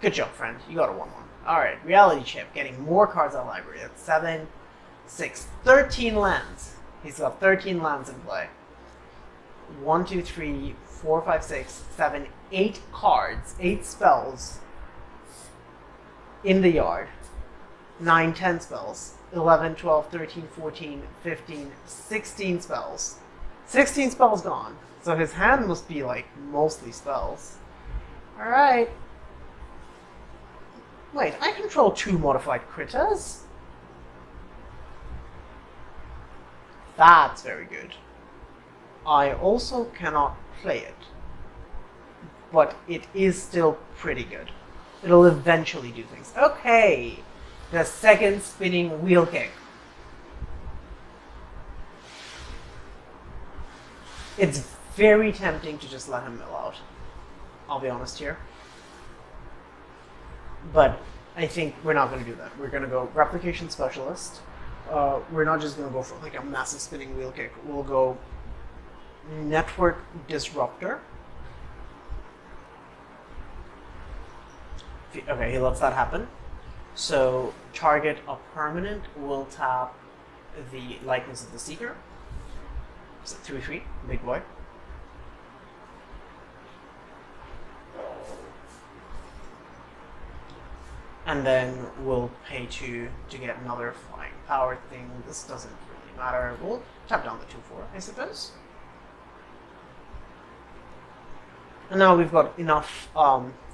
Good job, friend, you got a 1-1. Alright, Reality Chip, getting more cards out of the library. That's 7, 6, 13 lands. He's got 13 lands in play. 1, 2, 3, 4, 5, 6, 7, 8 cards, 8 spells in the yard. 9, 10 spells. 11, 12, 13, 14, 15, 16 spells. 16 spells gone. So his hand must be like mostly spells. Alright. Wait, I control 2 modified critters? That's very good. I also cannot play it, but it is still pretty good. It'll eventually do things. Okay, the second spinning wheel kick. It's very tempting to just let him mill out. I'll be honest here. But I think we're not going to do that. We're going to go Replication Specialist. We're not just going to go for like a massive spinning wheel kick. We'll go Network Disruptor. Okay, he lets that happen. So target a permanent will tap the Likeness of the Seeker. It's a 3/3, big boy. And then we'll pay 2 to get another flying power thing. This doesn't really matter. We'll tap down the 2/4, I suppose. And now we've got enough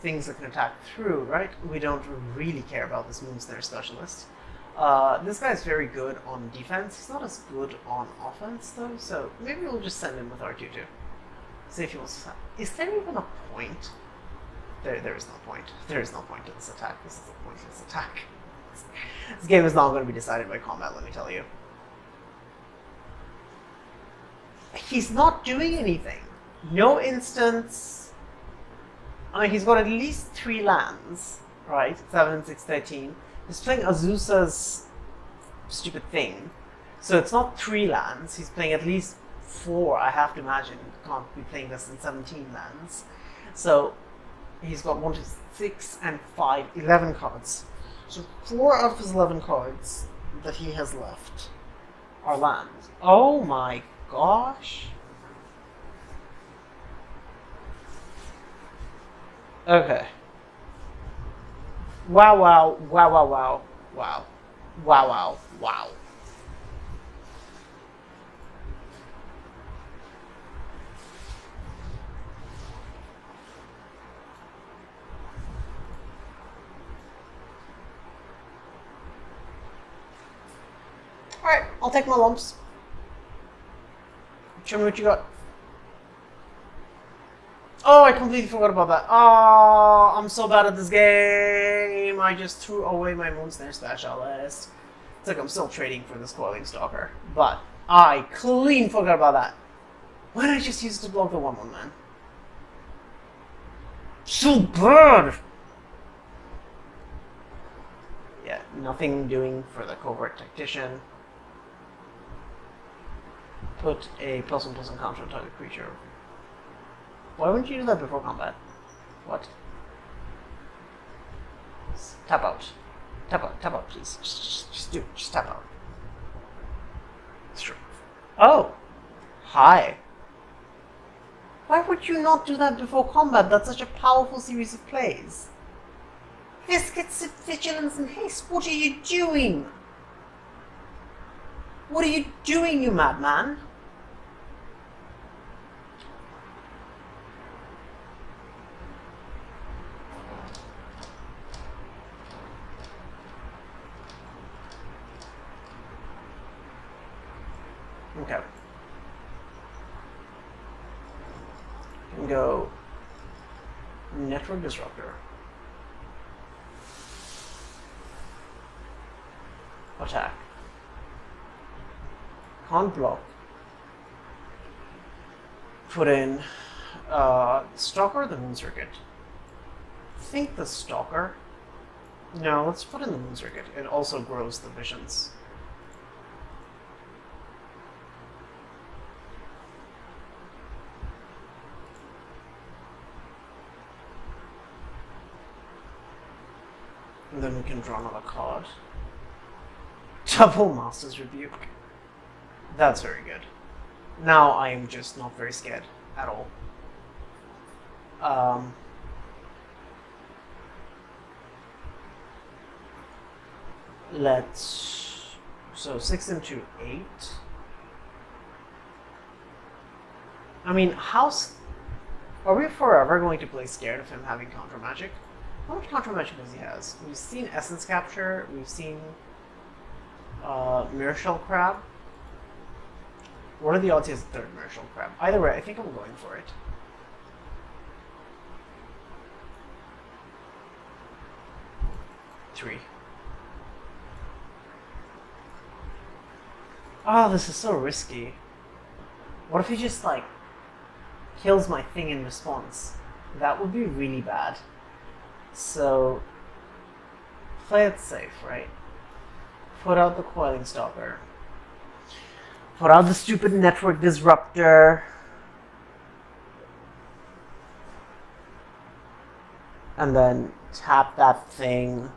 things that can attack through, right? We don't really care about this Moonsnare Specialist. This guy's very good on defense. He's not as good on offense, though, so maybe we'll just send him with R2-2. See if he wants to... Is there even a point? There is no point. There is no point to this attack. This is a pointless attack. This game is not going to be decided by combat, let me tell you. He's not doing anything. No instance. I mean, he's got at least 3 lands, right? 7, 6, 13. He's playing Azusa's stupid thing. So it's not 3 lands. He's playing at least 4, I have to imagine. Can't be playing less than 17 lands. So he's got 1, 2, 6, and 5, 11 cards. So 4 out of his 11 cards that he has left are lands. Oh my gosh. Okay. Wow, wow, wow, wow, wow, wow. Wow, wow, wow. Alright, I'll take my lumps. Show me what you got. Oh, I completely forgot about that. Oh, I'm so bad at this game. I just threw away my Moonsnare specialist. It's like I'm still trading for this Coiling Stalker. But I clean forgot about that. Why did I just use it to block the 1/1 man? So bad! Yeah, nothing doing for the Covert Tactician. Put a +1/+1 counter on target creature. Why wouldn't you do that before combat? What? Tap out. Tap out, please. Just do it. Just tap out. Sure. Oh! Hi. Why would you not do that before combat? That's such a powerful series of plays. Viscous Vigilance and Haste, what are you doing? What are you doing, you madman? Okay. And go Network Disruptor. Attack. Can't block. Put in Stalker or the Moon Circuit? I think the Stalker. No, let's put in the Moon Circuit. It also grows the visions. And then we can draw another card. Double Master's Rebuke. That's very good. Now I am just not very scared at all. So 6 into 8. I mean, are we forever going to play scared of him having counter magic? How much counter magic does he has? We've seen Essence Capture, we've seen Mirror Shell Crab. What are the odds he has a third Mirror Shell Crab? Either way, I think I'm going for it. Three. Oh, this is so risky. What if he just, like, kills my thing in response? That would be really bad. So, play it safe, right? Put out the Coiling Stalker. Put out the stupid Network Disruptor. And then tap that thing.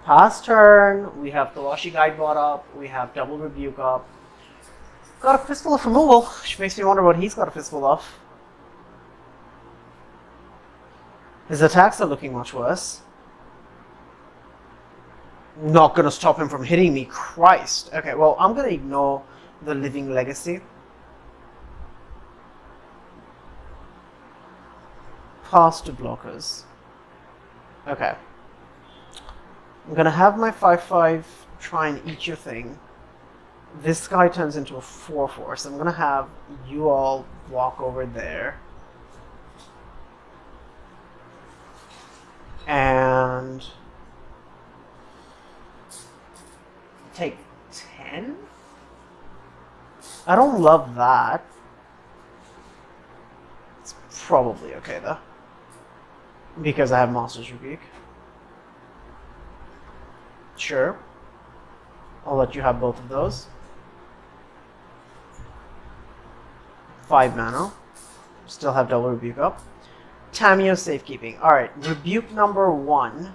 Pass turn, we have Kawashi Guidebot up, we have Double Rebuke up. Got a Fistful of Removal, which makes me wonder what he's got a Fistful of. His attacks are looking much worse. Not gonna stop him from hitting me, Christ. Okay, well, I'm gonna ignore the Living Legacy. Pass to blockers. Okay. I'm gonna have my 5/5 try and eat your thing. This guy turns into a 4/4, so I'm gonna have you all walk over there. And take 10? I don't love that. It's probably okay though, because I have Master's Rebuke. Sure. I'll let you have both of those. 5 mana. Still have Double Rebuke up. Tamio Safekeeping. Alright, Rebuke number 1.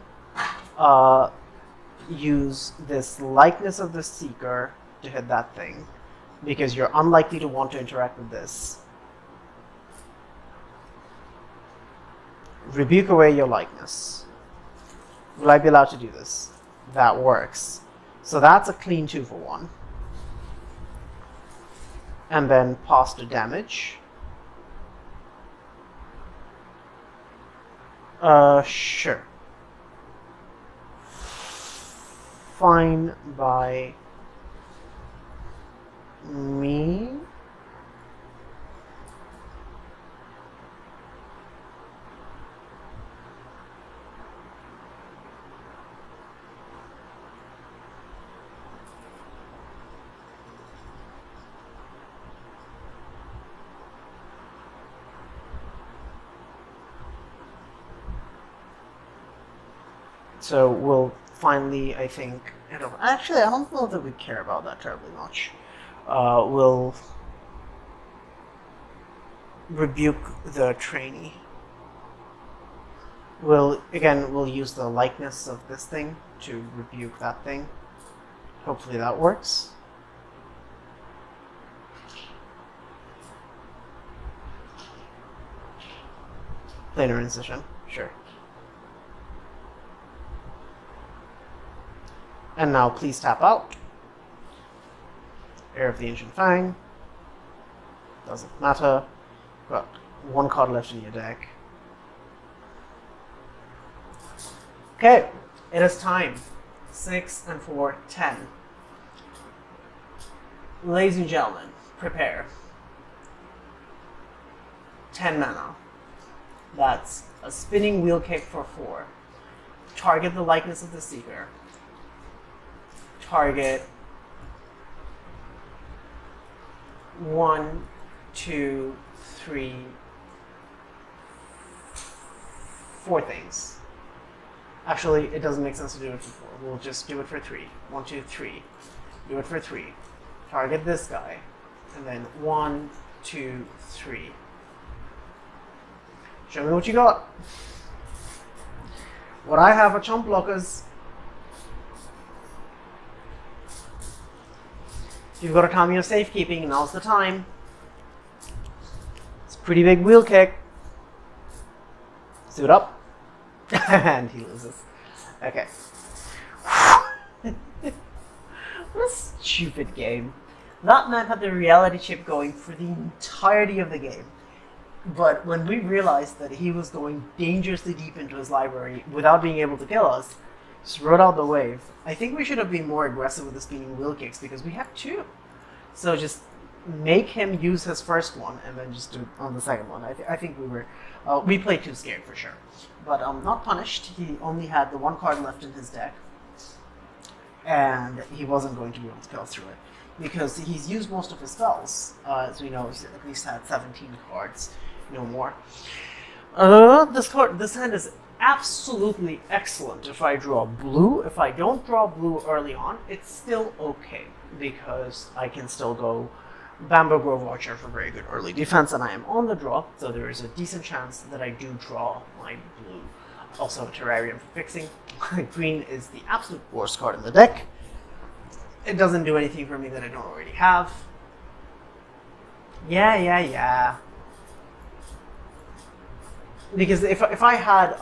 Use this Likeness of the Seeker to hit that thing, because you're unlikely to want to interact with this. Rebuke away your Likeness. Will I be allowed to do this? That works. So that's a clean 2 for 1. And then pass to damage. Sure. fine by me. So we'll finally, I think, actually, I don't know that we care about that terribly much. We'll rebuke the trainee. We'll use the likeness of this thing to rebuke that thing. Hopefully that works. Planar incision, sure. And now please tap out. Heir of the Ancient Fang. Doesn't matter. Got one card left in your deck. Okay, it is time. 6 and 4, 10. Ladies and gentlemen, prepare. 10 mana. That's a spinning wheel kick for 4. Target the likeness of the Seeker. Target 1, 2, 3, 4 things. Actually, it doesn't make sense to do it for 4. We'll just do it for 3. 1, 2, 3. Do it for 3. Target this guy. And then 1, 2, 3. Show me what you got. What I have are chump blockers. If you've got a Kamigawa safekeeping, now's the time. It's a pretty big wheel kick. Suit up. And he loses. Okay. What a stupid game. That man had the reality chip going for the entirety of the game. But when we realized that he was going dangerously deep into his library without being able to kill us, just rode out the wave. I think we should have been more aggressive with the spinning wheel kicks because we have 2. So just make him use his first one and then just do it on the second one. I think we played too scared for sure. But not punished. He only had the 1 card left in his deck. And he wasn't going to be able to kill through it. Because he's used most of his spells. As we know, he's at least had 17 cards. No more. This hand is absolutely excellent if I draw blue. If I don't draw blue early on, it's still okay. Because I can still go Bamboo Grove Watcher for very good early defense, and I am on the draw, so there is a decent chance that I do draw my blue. Also a Terrarium for fixing. Green is the absolute worst card in the deck. It doesn't do anything for me that I don't already have. Yeah. Because if I had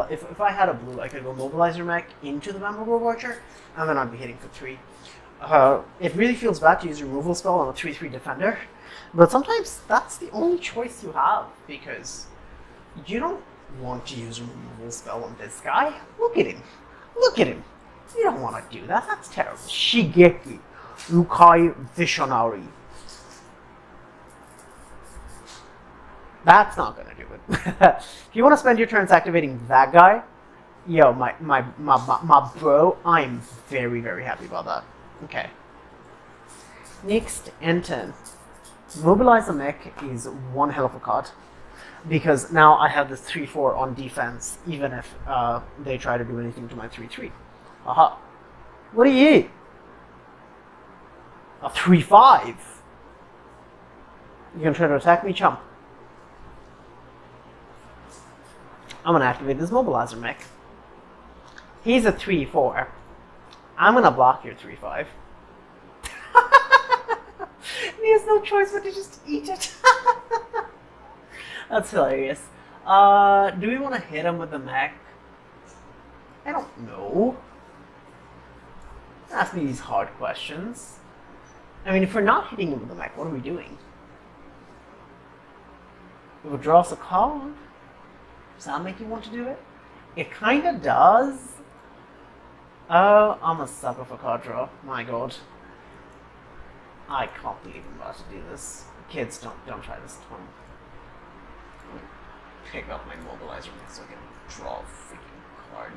if I had a blue, I could go Mobilizer Mech into the Bamboo Grove Archer, and then I'd be hitting for 3. It really feels bad to use a removal spell on a 3/3 defender, but sometimes that's the only choice you have because you don't want to use a removal spell on this guy. Look at him. Look at him. You don't want to do that. That's terrible. Shigeki Ukai Visionary. That's not gonna do it. If you want to spend your turns activating that guy, yo, my bro, I'm very, very happy about that. Okay. Next, N10. Mobilize a mech is one hell of a card. Because now I have this 3/4 on defense, even if they try to do anything to my 3/3. Aha. What are you? A 3/5. You gonna try to attack me, chump? I'm gonna activate this mobilizer mech. He's a 3/4. I'm gonna block your 3/5. He has no choice but to just eat it. That's hilarious. Do we want to hit him with the mech? I don't know. Ask me these hard questions. I mean, if we're not hitting him with the mech, what are we doing? It would draw us a card. Does that make you want to do it? It kind of does. Oh, I'm a sucker for card draw. My god. I can't believe I'm about to do this. Kids, don't try this at home. Pick up my mobilizer so I can draw a freaking card.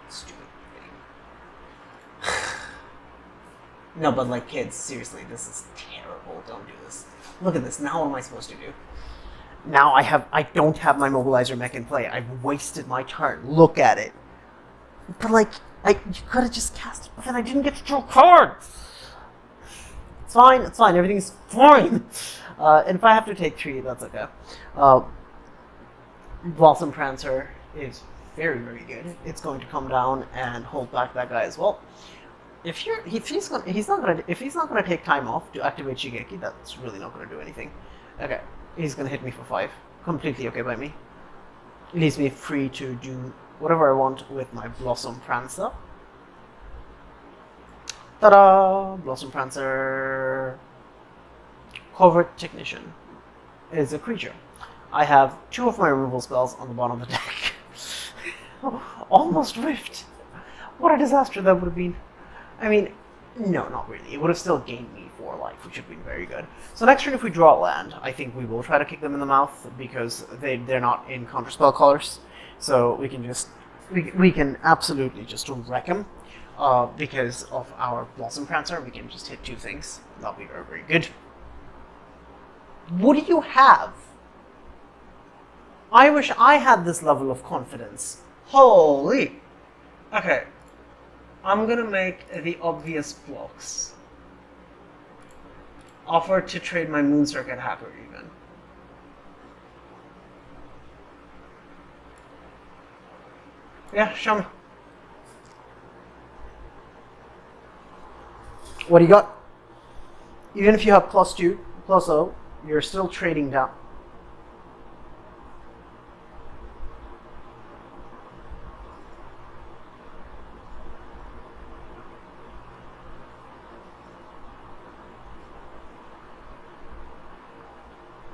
Stupid thing. No, but like kids, seriously, this is terrible. Don't do this. Look at this. Now what am I supposed to do? Now I don't have my mobilizer mech in play. I've wasted my turn. Look at it. But like, you could have just cast it, but then I didn't get to draw cards. It's fine. It's fine. Everything's fine. And if I have to take 3, that's okay. Blossom Prancer is very, very good. It's going to come down and hold back that guy as well. If he's not gonna take time off to activate Shigeki, that's really not gonna do anything. Okay, he's gonna hit me for 5. Completely okay by me. Leaves me free to do whatever I want with my Blossom Prancer. Ta-da! Blossom Prancer. Covert Technician is a creature. I have 2 of my removal spells on the bottom of the deck. Almost whiffed. What a disaster that would have been. I mean, no, not really. It would have still gained me 4 life, which would have been very good. So next turn, if we draw a land, I think we will try to kick them in the mouth because they're not in counterspell colors. So we can just we can absolutely just wreck them because of our Blossom Prancer. We can just hit 2 things. That'll be very, very good. What do you have? I wish I had this level of confidence. Holy! Okay. I'm gonna make the obvious blocks. Offer to trade my Moon Circuit Hacker even. Yeah, show me. What do you got? Even if you have +2, +0, you're still trading down.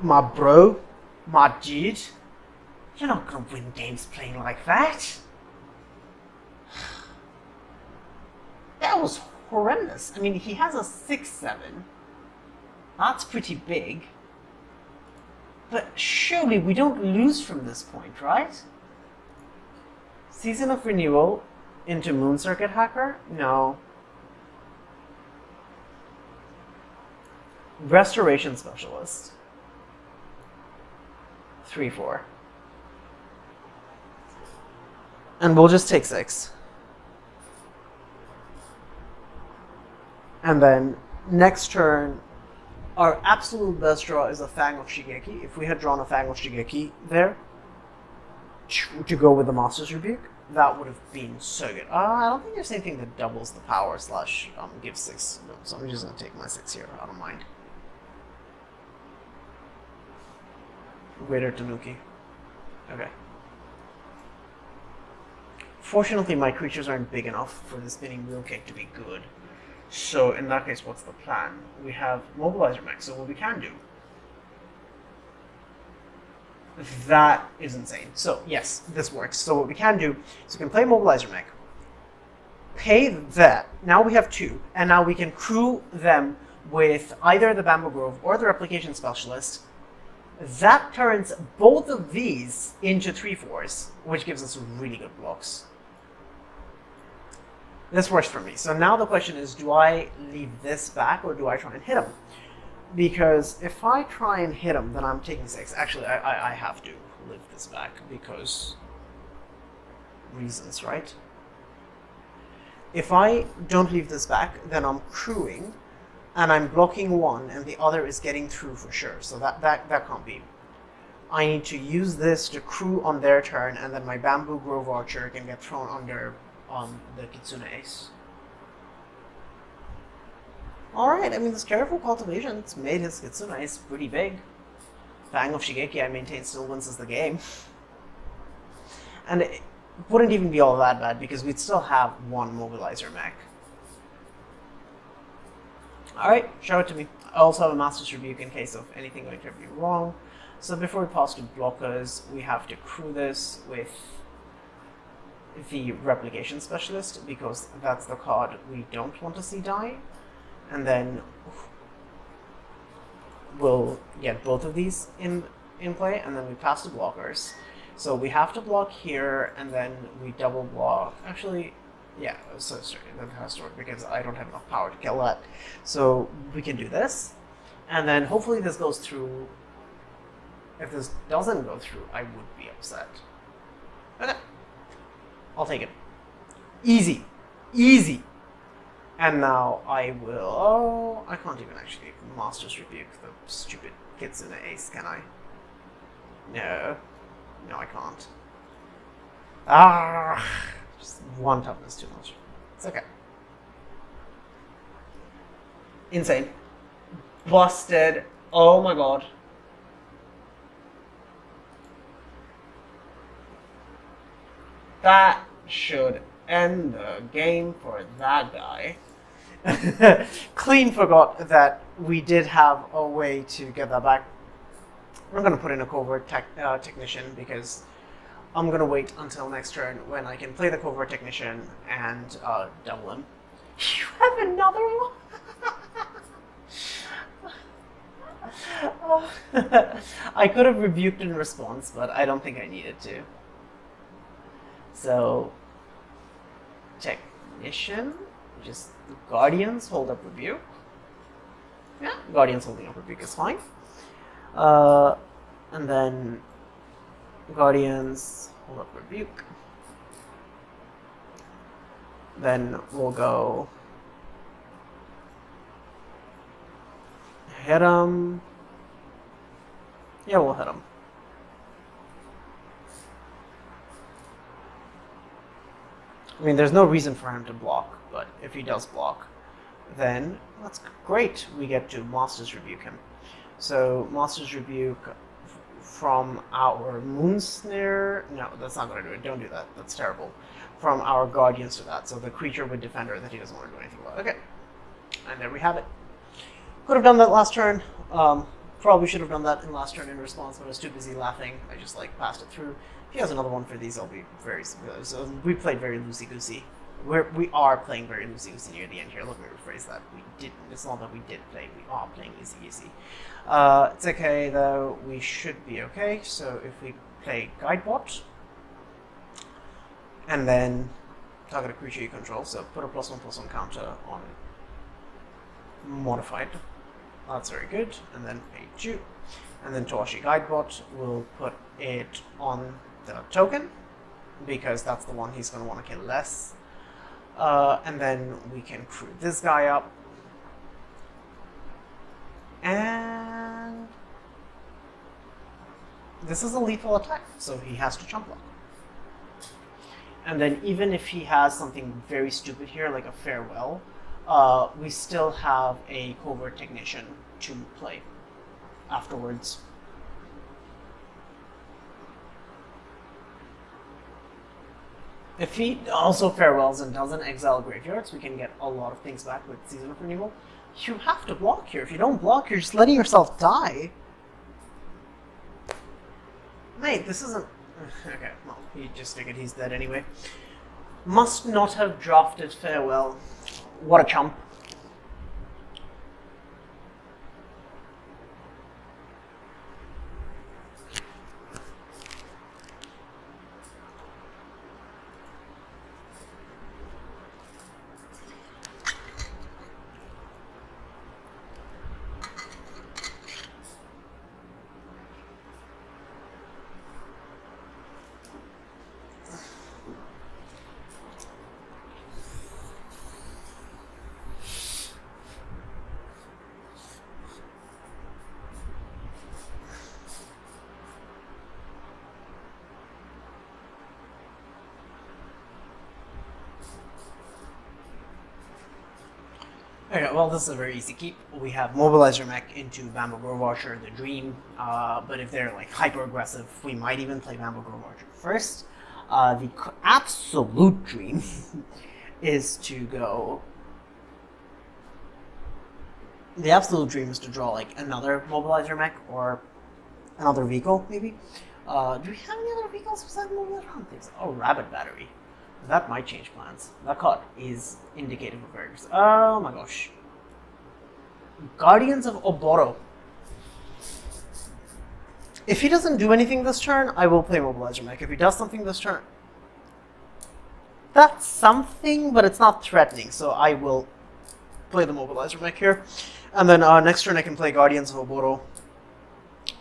My bro, my dude, you're not gonna win games playing like that. That was horrendous. I mean, he has a 6/7. That's pretty big. But surely we don't lose from this point, right? Season of Renewal into Moon Circuit Hacker? No. Restoration Specialist. 3/4. And we'll just take 6. And then next turn, our absolute best draw is a Fang of Shigeki. If we had drawn a Fang of Shigeki there to go with the Master's Rebuke, that would have been so good. I don't think there's anything that doubles the power / gives 6. No, so I'm just going to take my 6 here. I don't mind. Greater Tanuki. Okay. Fortunately, my creatures aren't big enough for the spinning wheel kick to be good. So, in that case, what's the plan? We have Mobilizer Mech, so what we can do. That is insane. So, yes, this works. So, what we can do is we can play Mobilizer Mech, pay that. Now we have 2, and now we can crew them with either the Bamboo Grove or the Replication Specialist. That turns both of these into 3/4s, which gives us really good blocks. This works for me. So now the question is, do I leave this back or do I try and hit him? Because if I try and hit him, then I'm taking 6. Actually, I have to leave this back because reasons, right? If I don't leave this back, then I'm crewing and I'm blocking 1 and the other is getting through for sure. So that can't be. I need to use this to crew on their turn, and then my Bamboo Grove Archer can get thrown under the Kitsune Ace. Alright, I mean, this Careful Cultivation's made his Kitsune Ace pretty big. Fang of Shigeki, I maintain, still wins us the game. And it wouldn't even be all that bad because we'd still have 1 Mobilizer Mech. Alright, show it to me. I also have a Master's Rebuke in case of anything going terribly wrong. So before we pass to blockers, we have to crew this with the Replication Specialist, because that's the card we don't want to see die. And then we'll get both of these in play, and then we pass the blockers. So we have to block here, and then we double block. Actually, yeah, so sorry, that has to work because I don't have enough power to kill that. So we can do this, and then hopefully this goes through. If this doesn't go through, I would be upset. Okay, I'll take it. Easy, easy. And now I will. Oh, I can't even actually Master's Rebuke the stupid Kitsune Ace, can I? No, no, I can't. Ah, just one toughness too much. It's okay. Insane. Busted. Oh my god. That should end the game for that guy. Clean forgot that we did have a way to get that back. I'm going to put in a Covert Technician because I'm going to wait until next turn when I can play the Covert Technician and double him. You have another one? I could have rebuked in response, but I don't think I needed to. So, Technician, just Guardians hold up Rebuke. Yeah, Guardians holding up Rebuke is fine. And then Guardians hold up Rebuke. Then we'll go hit him. Yeah, we'll hit him. I mean, there's no reason for him to block, but if he does block, then that's great. We get to Master's Rebuke him. So, Master's Rebuke from our Moon Snare. No, that's not going to do it. Don't do that. That's terrible. From our Guardians to that. So, the creature with Defender that he doesn't want to do anything about. Okay. And there we have it. Could have done that last turn. Probably should have done that in last turn in response, but I was too busy laughing. I just passed it through. If he has another one for these, I'll be very. So we played very loosey-goosey. We are playing very loosey-goosey near the end here. Let me rephrase that. We didn't. It's not that we did play. We are playing loosey-goosey. It's okay though. We should be okay. So if we play Guidebot, and then target a creature you control, so put a +1/+1 counter on modified. That's very good. And then page 2. And then Towashi Guidebot will put it on the token, because that's the one he's going to want to kill less. And then we can crew this guy up. And this is a lethal attack, so he has to chump block. And then even if he has something very stupid here, like a Farewell, we still have a Covert Technician to play afterwards. If he also Farewells and doesn't exile graveyards, we can get a lot of things back with Season of Renewal. You have to block here. If you don't block, you're just letting yourself die. Mate, this isn't... Okay, well, he just figured he's dead anyway. Must not have drafted Farewell. What a chump. Okay, well, this is a very easy keep. We have Mobilizer Mech into Bamboo Grove Archer, the Dream, but if they're hyper aggressive, we might even play Bamboo Grove Archer first. The absolute dream is to go... The absolute dream is to draw another Mobilizer Mech or another vehicle, maybe. Do we have any other vehicles besides Mobilizer? I don't think so. Oh, Rabbit Battery. That might change plans. That card is indicative of various. Oh my gosh. Guardians of Oboro. If he doesn't do anything this turn, I will play Mobilizer Mech. If he does something this turn, that's something, but it's not threatening, so I will play the Mobilizer Mech here. And then next turn I can play Guardians of Oboro.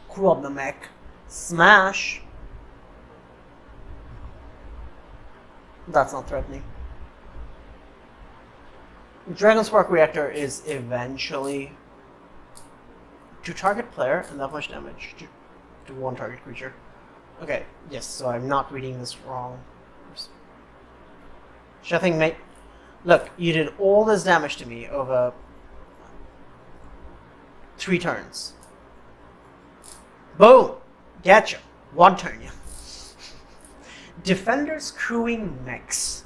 Crew up the mech. Smash. That's not threatening. Dragon Spark Reactor is eventually to target player and that much damage to one target creature. Okay, yes, so I'm not reading this wrong. Shething, mate. Look, you did all this damage to me over 3 turns. Boom! Getcha. 1 turn, yeah. Defenders crewing mechs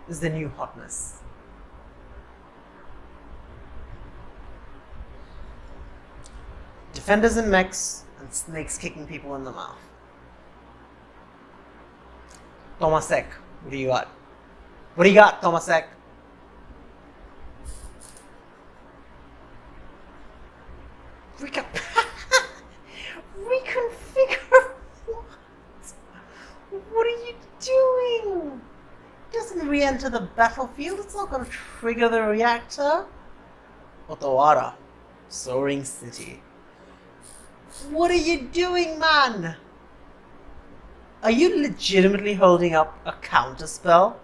is the new hotness. Defenders in mechs and snakes kicking people in the mouth. Tomasek, what do you got? What do you got, Tomasek? Reconfigure what? What are you doing? It doesn't re-enter the battlefield. It's not going to trigger the reactor. Otawara, Soaring City. What are you doing, man? Are you legitimately holding up a counterspell?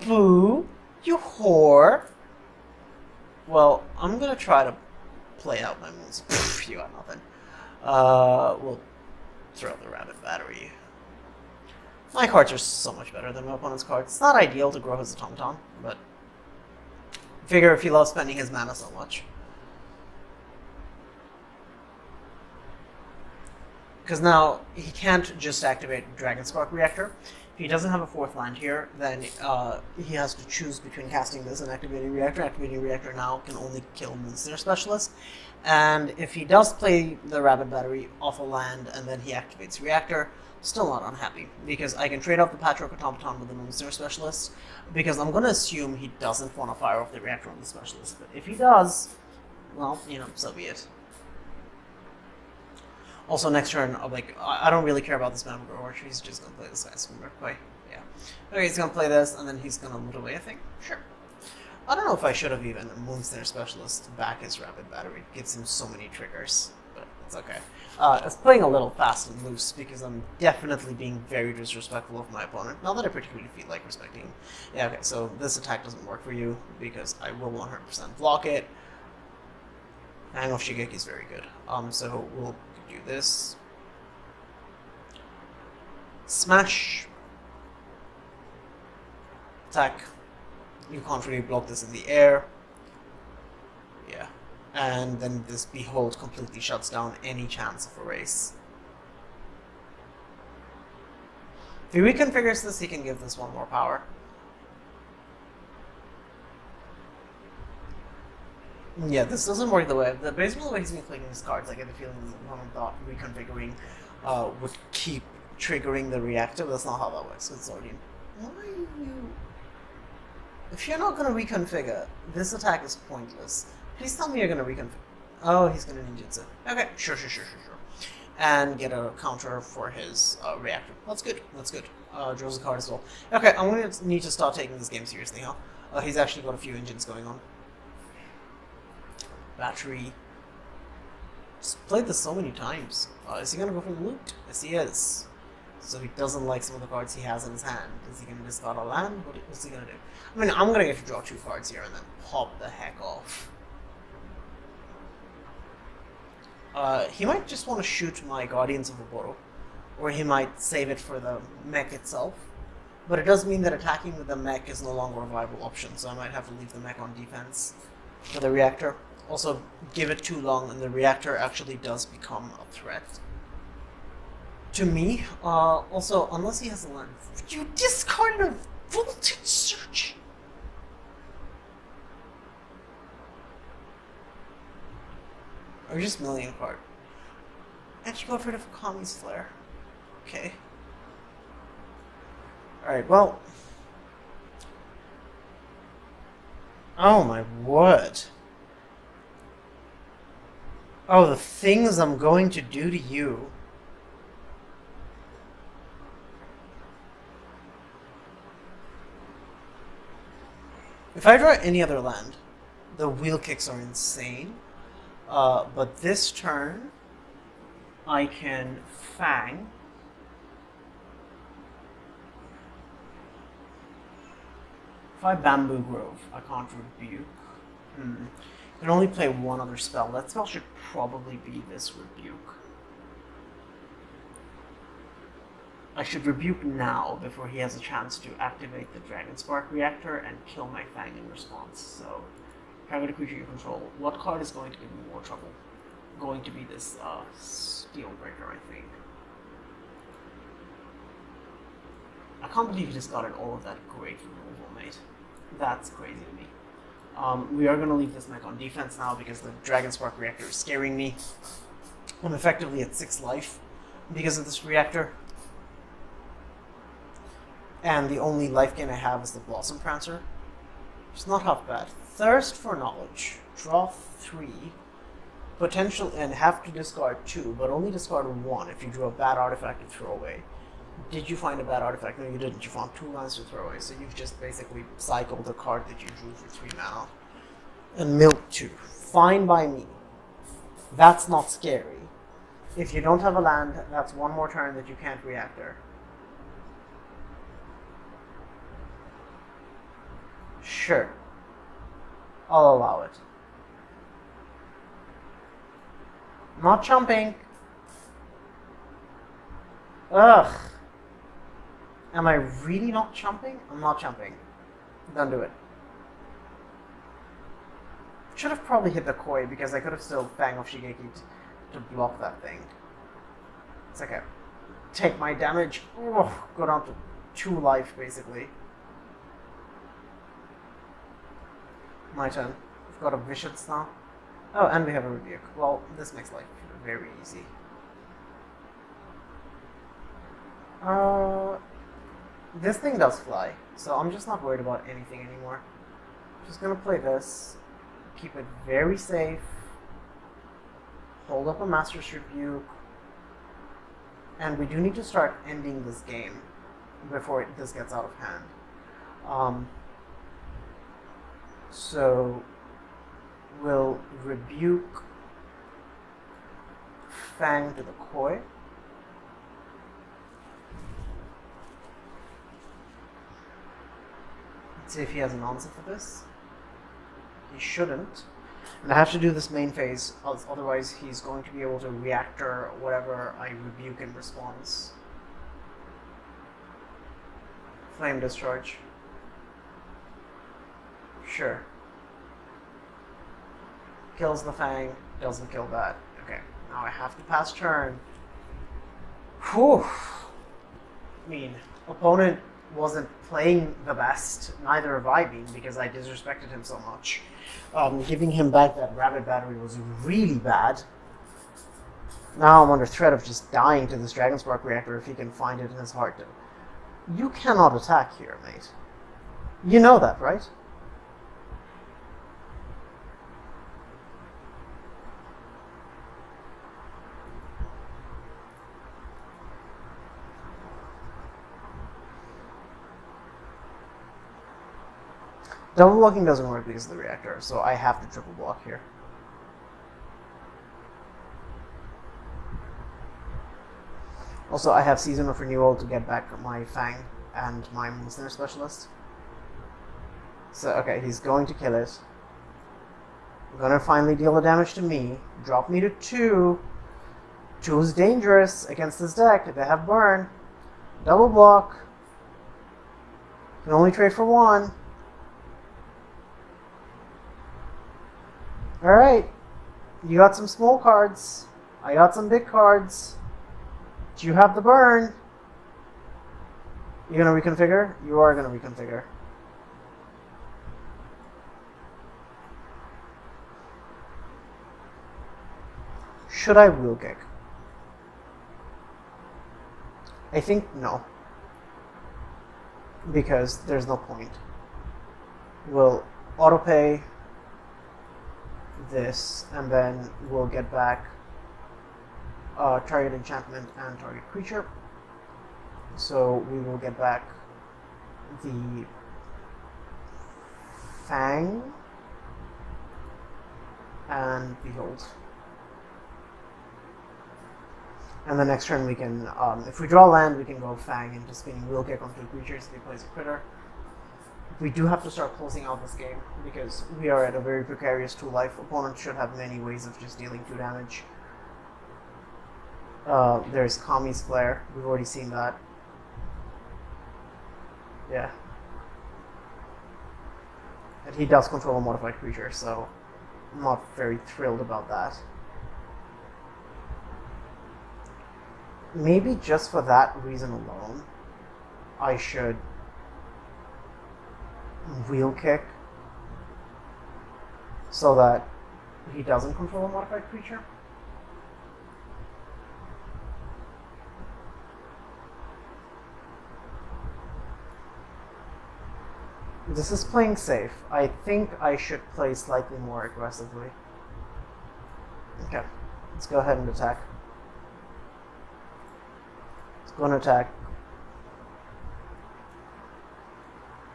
Boo, you whore. Well, I'm gonna try to play out my moves. Pfft, you got nothing. We'll throw the Rabbit Battery. My cards are so much better than my opponent's cards. It's not ideal to grow his automaton, but figure if he loves spending his mana so much. Because now he can't just activate Dragon Spark Reactor. If he doesn't have a 4th land here, then he has to choose between casting this and activating Reactor. Activating Reactor now can only kill Moonsnare Specialist. And if he does play the Rabbit Battery off a land and then he activates Reactor, still not unhappy. Because I can trade off the Patchwork Automaton with the Moonsnare Specialist. Because I'm going to assume he doesn't want to fire off the Reactor on the Specialist. But if he does, well, you know, so be it. Also, next turn, I don't really care about this Mammoth Orchard. He's just going to play this guy. Swimmer. Yeah. Okay, he's going to play this, and then he's going to loot away, I think. Sure. I don't know if I should have even Moonsnare Specialist back his Rapid Battery. It gives him so many triggers, but it's okay. It's playing a little fast and loose because I'm definitely being very disrespectful of my opponent. Not that I particularly feel like respecting him. Yeah, okay, so this attack doesn't work for you because I will 100% block it. Hang of Shigeki is very good. So we'll do this. Smash. Attack. You can't really block this in the air. Yeah. And then this Behold completely shuts down any chance of a race. If he reconfigures this, he can give this 1 more power. Yeah, this doesn't work the way. Basically, the way he's been playing these cards, I get the feeling that someone thought reconfiguring would keep triggering the reactor, but that's not how that works. It's already. Why are you? If you're not going to reconfigure, this attack is pointless. Please tell me you're going to reconfigure. Oh, he's going to ninjutsu. Okay, sure. And get a counter for his reactor. That's good. Draws a card as well. Okay, I'm going to need to start taking this game seriously, huh? He's actually got a few engines going on. Battery. Just played this so many times. Is he going to go for the loot? Yes, he is. So he doesn't like some of the cards he has in his hand. Is he going to discard a land? What's he going to do? I mean, I'm going to get to draw 2 cards here and then pop the heck off. He might just want to shoot my Guardians of Oboro. Or he might save it for the mech itself. But it does mean that attacking with the mech is no longer a viable option, so I might have to leave the mech on defense for the reactor. Also, give it too long and the reactor actually does become a threat to me. Also, unless he has a land, you discarded a Voltage Search. Or just milling a card. And you got rid of Kami's Flare. Okay. Alright, well, Oh my word. Oh, the things I'm going to do to you. If I draw any other land, the wheel kicks are insane. But this turn, I can Fang. If I Bamboo Grove, I can't Rebuke. I can only play one other spell. That spell should probably be this Rebuke. I should Rebuke now before he has a chance to activate the Dragon Spark Reactor and kill my Fang in response. So, target a creature you control. What card is going to give me more trouble? Going to be this Steelbreaker, I think. I can't believe you just got all of that great removal, mate. That's crazy to me. We are going to leave this mech on defense now because the Dragon Spark Reactor is scaring me. I'm effectively at 6 life because of this reactor. And the only life gain I have is the Blossom Prancer. It's not half bad. Thirst for Knowledge. Draw 3. Potential, and have to discard 2, but only discard 1 if you drew a bad artifact to throw away. Did you find a bad artifact? No, you didn't. You found 2 lands to throw away, so you've just basically cycled the card that you drew for 3 mana. And milk 2. Fine by me. That's not scary. If you don't have a land, that's one more turn that you can't reactor. Sure. I'll allow it. Not jumping. Ugh. Am I really not jumping? I'm not jumping. Don't do it. Should have probably hit the Koi because I could have still Fang off Shigeki to block that thing. It's okay. Take my damage. Ugh. Go down to 2 life basically. My turn. We've got a Vicious now. Oh, and we have a Rebuke. Well, this makes life very easy. This thing does fly, so I'm just not worried about anything anymore. Just gonna play this, keep it very safe, hold up a Master's Rebuke, and we do need to start ending this game before this gets out of hand. So we'll Rebuke Fang to the Koi. Let's see if he has an answer for this. He shouldn't. And I have to do this main phase, otherwise he's going to be able to reactor whatever I Rebuke in response. Flame Discharge. Sure. Kills the Fang, doesn't kill that. Okay, now I have to pass turn. Whew. I mean, opponent wasn't playing the best, neither have I been, because I disrespected him so much. Giving him back that Rabbit Battery was really bad. Now I'm under threat of just dying to this Dragon Spark Reactor if he can find it in his heart to. You cannot attack here, mate. You know that, right? Double blocking doesn't work because of the reactor, so I have to triple block here. Also, I have Season of Renewal to get back my Fang and my Moonsnare Specialist. So, okay, he's going to kill it. I'm gonna finally deal the damage to me. Drop me to 2. 2 is dangerous against this deck. They have burn. Double block. Can only trade for 1. Alright, you got some small cards, I got some big cards. Do you have the burn? You gonna reconfigure? You are gonna reconfigure. Should I wheel kick? I think no. Because there's no point. We'll autopay this, and then we'll get back target enchantment and target creature. So we will get back the Fang and Behold. And the next turn we can, if we draw land, we can go Fang into Spinning Wheel Kick on 2 creatures if he plays a critter. We do have to start closing out this game because we are at a very precarious 2-life. Opponents should have many ways of just dealing 2 damage. There's Kami's Flare. We've already seen that. Yeah. And he does control a modified creature, so I'm not very thrilled about that. Maybe just for that reason alone, I should Wheel Kick so that he doesn't control a modified creature. This is playing safe. I think I should play slightly more aggressively. Okay, let's go ahead and attack. Let's go and attack.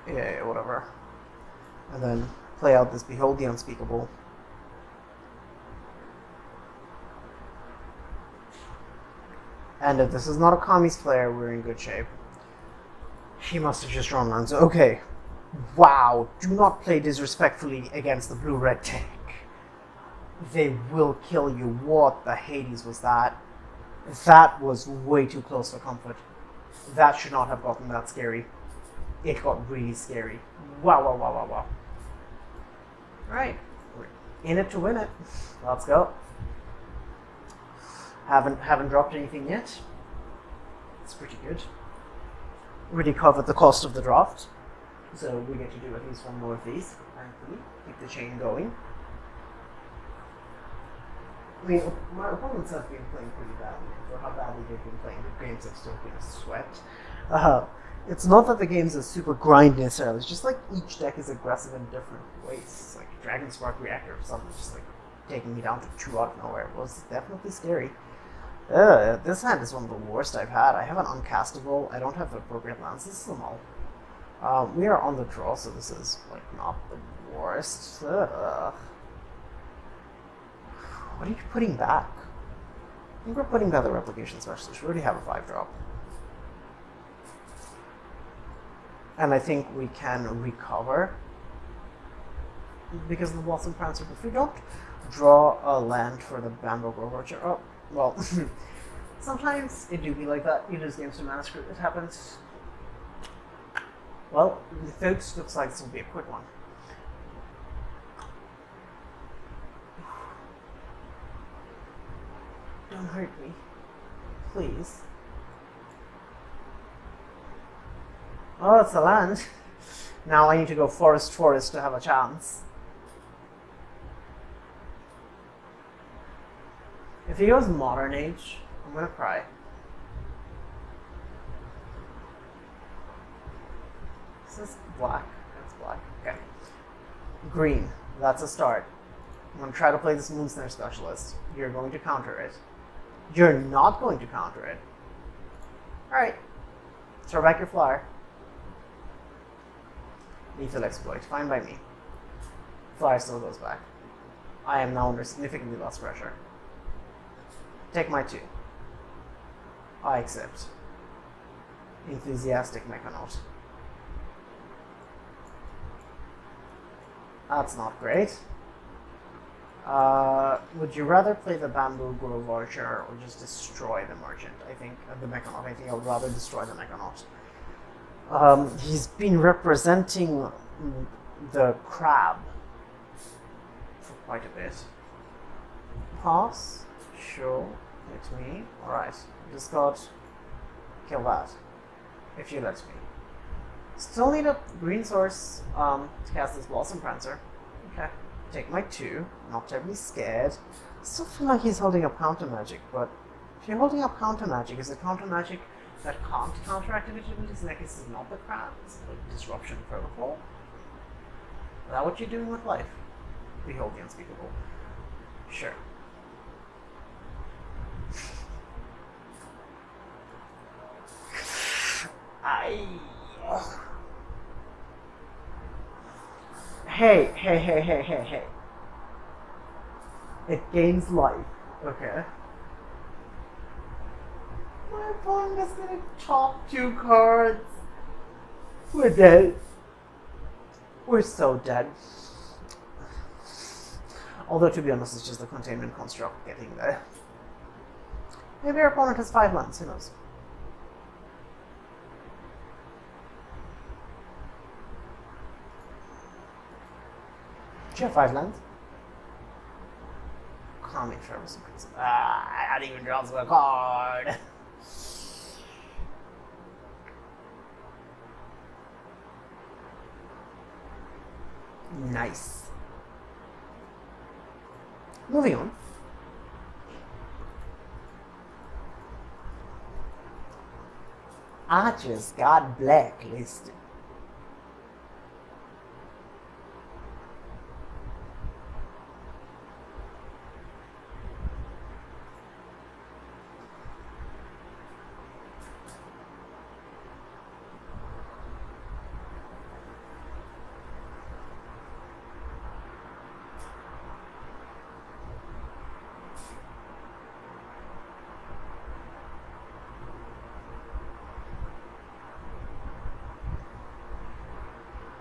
Yeah, whatever. And then play out this Behold the Unspeakable. And if this is not a Kami's Flare, we're in good shape. He must have just drawn lands. Okay. Wow, do not play disrespectfully against the blue-red deck. They will kill you. What the Hades was that? That was way too close for comfort. That should not have gotten that scary. It got really scary. Wow, wow, wow, wow, wow. Alright, we're in it to win it. Let's go. Haven't dropped anything yet. It's pretty good. Already covered the cost of the draft. So we get to do at least one more of these, thankfully. Keep the chain going. I mean, my opponents have been playing pretty badly. For how badly they've been playing, the games have still been a sweat. It's not that the games are super grindy necessarily, it's just like each deck is aggressive in different ways. It's like Dragon Spark Reactor or something, just like taking me down to 2 out of nowhere. It was definitely scary. This hand is one of the worst I've had. I have an uncastable, I don't have the appropriate lands. This is a null. We are on the draw, so this is like not the worst. What are you putting back? I think we're putting back the Replication Specialist. We already have a 5-drop. And I think we can recover because of the Blossom Prancer. If we don't draw a land for the Bamboo Grove Orchard, oh, well, sometimes it do be like that. You lose games to Mana Screw, it happens. Well, folks, looks like this will be a quick one. Don't hurt me, please. Oh, it's a land. Now I need to go forest to have a chance. If he goes Modern Age, I'm gonna cry. Is this black? That's black. Okay. Green. That's a start. I'm going to try to play this Moonsnare Specialist. You're going to counter it. You're not going to counter it. Alright. Throw back your flyer. Lethal Exploit. Fine by me. Flyer still goes back. I am now under significantly less pressure. Take my 2. I accept. Enthusiastic Mechanaut. That's not great. Would you rather play the Bamboo Grove Archer or just destroy the Merchant? I think, the Mechanaut. I think I would rather destroy the Mechanaut. He's been representing the crab for quite a bit. Pass? Sure. Let me. Alright. Discard. Kill that. If you let me. Still need a green source to cast this Blossom Prancer. Okay. Take my 2. Not terribly scared. Still feel like he's holding up counter magic, but if you're holding up counter magic, is it counter magic that can't counteract abilities? In that case, it's not the crab, it's like Disruption Protocol. that what you're doing with life? Behold the unspeakable. Sure. Hey. It gains life. Okay. My opponent is gonna top 2 cards. We're dead. We're so dead. Although, to be honest, it's just the containment construct getting there. Maybe our opponent has 5 lands, who knows? Do you have 5 lands? Calming Service. I didn't even draw a card. Nice. Moving on. I just got blacklisted.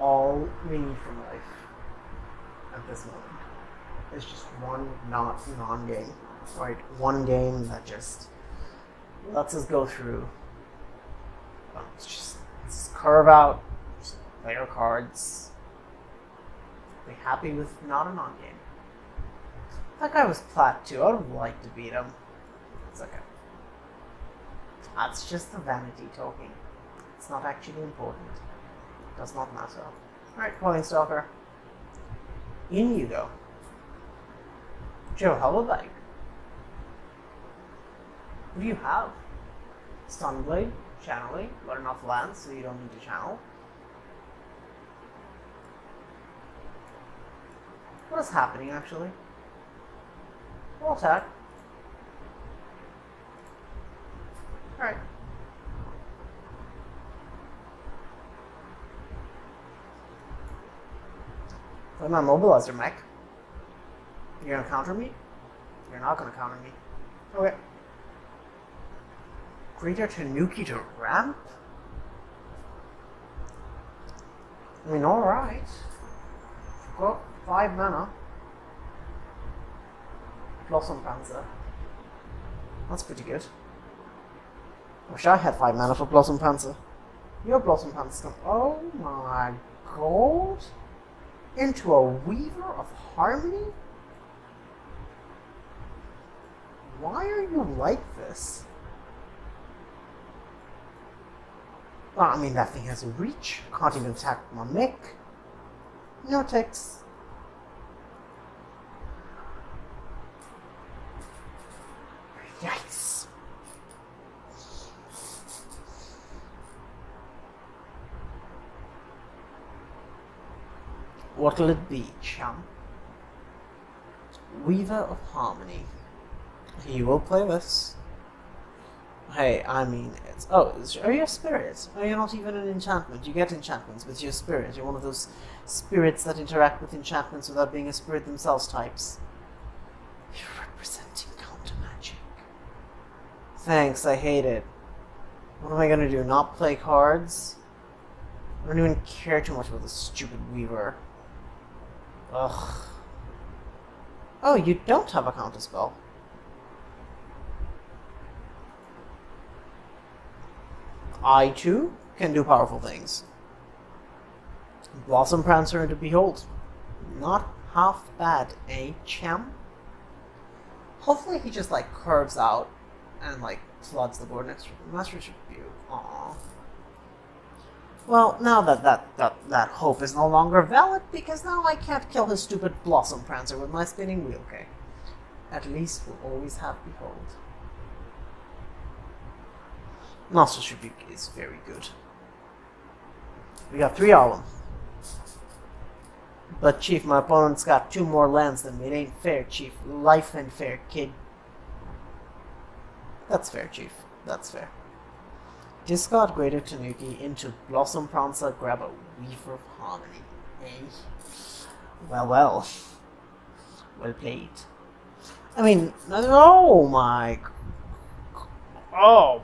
All we need from life at this moment is just one non-game, right? One game that just lets us go through. Let's just curve out, just play our cards, be happy with not a non-game. That guy was plat too. I would have liked to beat him. It's okay. That's just the vanity talking. It's not actually important. Does not matter. Alright, Coiling Stalker. In you go. Joe, how about like? What do you have? Sunblade, channeling, got enough lands so you don't need to channel. What is happening actually? Roll attack. Alright. Play my mobilizer mech. You're gonna counter me? You're not gonna counter me. Okay. Greater Tanuki to ramp? I mean, alright. Got 5 mana. Blossom Panzer. That's pretty good. Wish I had 5 mana for Blossom Panzer. Your Blossom Panzer. Oh my god. Into a Weaver of Harmony? Why are you like this? Well, I mean, that thing has a reach. Can't even attack my mech. No ticks. Yikes. What'll it be, chum? Weaver of Harmony. You will play this. Hey, I mean, it's... Oh, are you a spirit? Are you not even an enchantment? You get enchantments with your spirit. You're one of those spirits that interact with enchantments without being a spirit themselves types. You're representing counter magic. Thanks, I hate it. What am I gonna do? Not play cards? I don't even care too much about this stupid Weaver. Ugh. Oh, you don't have a counterspell. I, too, can do powerful things. Blossom Prancer into Behold. Not half bad, eh, champ? Hopefully he just, like, curves out and, like, floods the board next to Master's Rebuke. Aww. Well, now that hope is no longer valid, because now I can't kill his stupid Blossom Prancer with my spinning wheel, okay? At least we'll always have Behold. Master's Rebuke is very good. We got 3 Alum. But Chief, my opponent's got 2 more lands than me. It ain't fair, Chief. Life ain't fair, kid. That's fair, Chief. That's fair. Discard Greater Tanuki into Blossom Prancer, grab a Weaver of Harmony. Eh? Well, well. Well played. I mean, oh my... Oh.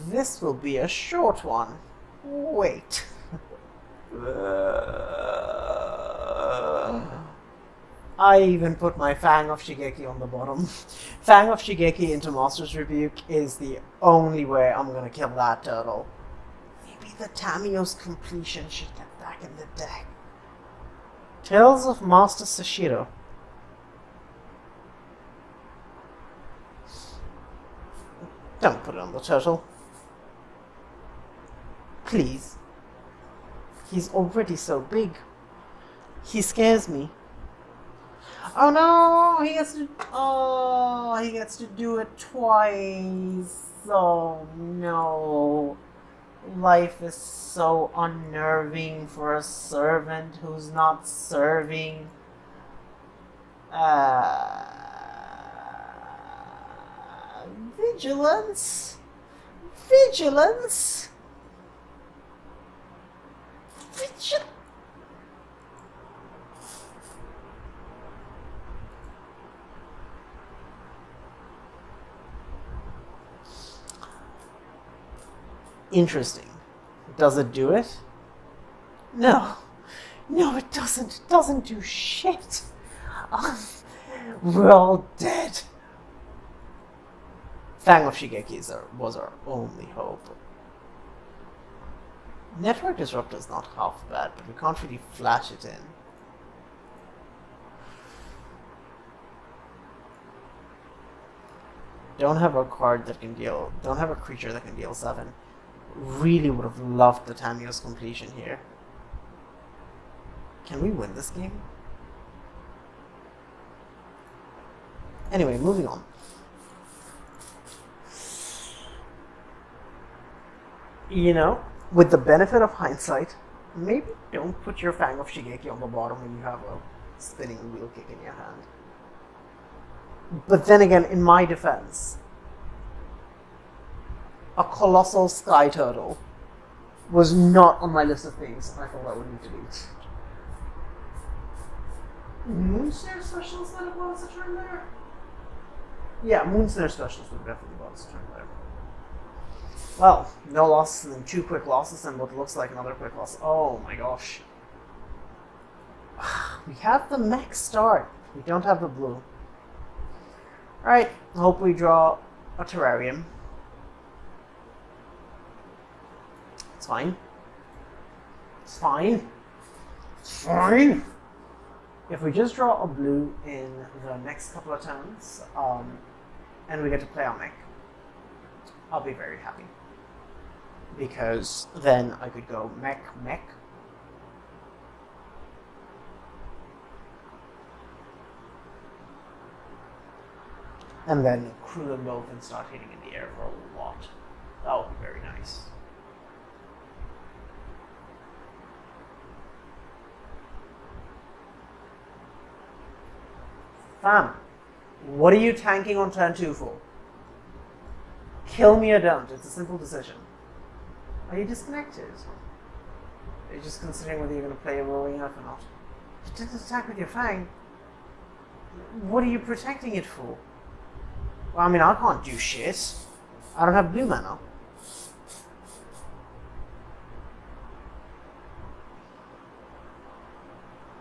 This will be a short one. Wait. I even put my Fang of Shigeki on the bottom. Fang of Shigeki into Master's Rebuke is the only way I'm gonna kill that turtle. Maybe the Tamiyo's completion should get back in the deck. Tales of Master Sashiro. Don't put it on the turtle. Please. He's already so big. He scares me. Oh no! He gets to... Oh, he gets to do it twice. Oh no. Life is so unnerving for a servant who's not serving. Vigilance? Vigilance? Interesting. Does it do it? No. No, it doesn't. It doesn't do shit. We're all dead. Fang of Shigeki was our only hope. Network Disruptor is not half bad, but we can't really flash it in. Don't have a card that can deal... Don't have a creature that can deal 7. Really would have loved the Tamiyo's completion here. Can we win this game? Anyway, moving on. You know, with the benefit of hindsight, maybe don't put your Fang of Shigeki on the bottom when you have a spinning wheel kick in your hand. But then again, in my defense, a colossal sky turtle was not on my list of things I thought I would need to beat. Moonsnare Specials that have bonus a turn there? Yeah, Moonsnare Specials would definitely bonus a turn there. Well, no losses and then 2 quick losses and what looks like another quick loss. Oh my gosh. We have the mech start. We don't have the blue. Alright, hope we draw a terrarium. It's fine. It's fine. It's fine. If we just draw a blue in the next couple of turns, and we get to play our mech, I'll be very happy. Because then I could go mech, mech. And then crew them both and start hitting in the air for a lot. That would be very nice. Fam, what are you tanking on turn 2 for? Kill me or don't. It's a simple decision. Are you disconnected? Are you just considering whether you're going to play a rolling elf or not? You didn't attack with your Fang. What are you protecting it for? Well, I mean, I can't do shit. I don't have blue mana.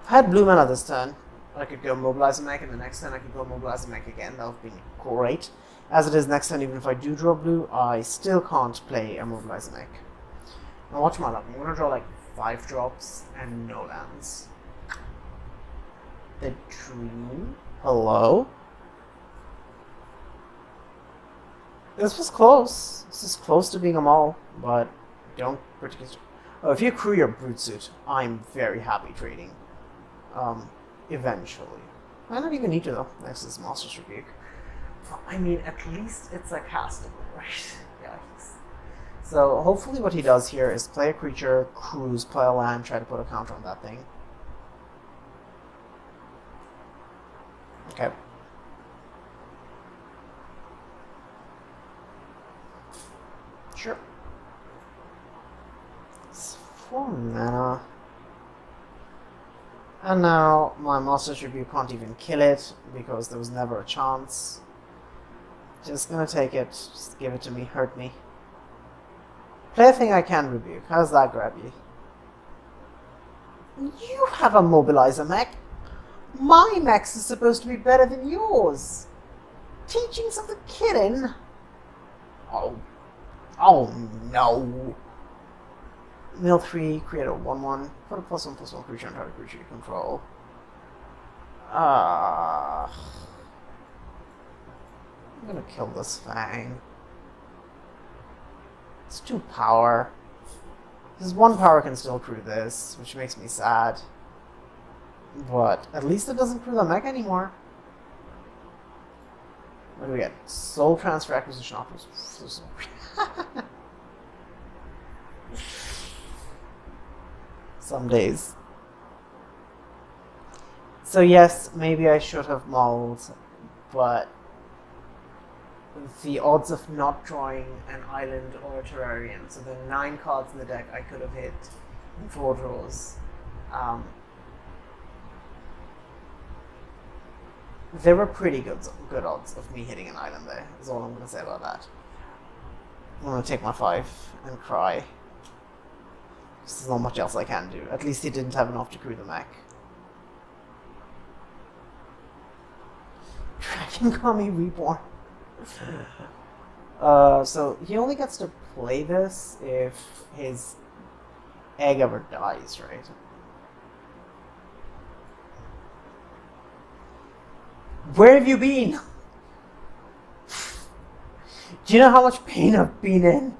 If I had blue mana this turn, I could go Mobilize a Mech, and the next turn I could go Mobilize a Mech again. That would be great. As it is next turn, even if I do draw blue, I still can't play a Mobilize a Mech. Now watch my luck. I'm going to draw like 5 drops and no lands. The Dream? Hello? This was close. This is close to being a mall, but don't particularly... Oh, if you crew your Brute Suit, I'm very happy trading. Eventually. I don't even need to though, next is Monster's Rebuke. I mean, at least it's a castable, right? Yikes. So hopefully what he does here is play a creature, cruise, play a land, try to put a counter on that thing. Okay. Sure. It's 4 mana. And now my Monster's Rebuke can't even kill it because there was never a chance. Just gonna take it. Just give it to me. Hurt me. Play a thing I can rebuke. How's that grab you? You have a mobilizer mech. My mechs is supposed to be better than yours. Teachings of the Kickin. Oh. Oh no. Mill 3, create a 1/1, put a +1/+1 creature on target creature you control. I'm gonna kill this Fang. It's 2 power. This 1 power can still crew this, which makes me sad. But at least it doesn't crew the mech anymore. What do we get? Soul Transfer Acquisition offers. Some days. So yes, maybe I should have mulled, but the odds of not drawing an island or a Terrarian, so the 9 cards in the deck I could have hit in 4 draws. There were pretty good odds of me hitting an island there, is all I'm going to say about that. I'm going to take my 5 and cry. There's not much else I can do. At least he didn't have enough to crew the mech. Dragon Kami Reborn. So he only gets to play this if his egg ever dies, right? Where have you been? Do you know how much pain I've been in?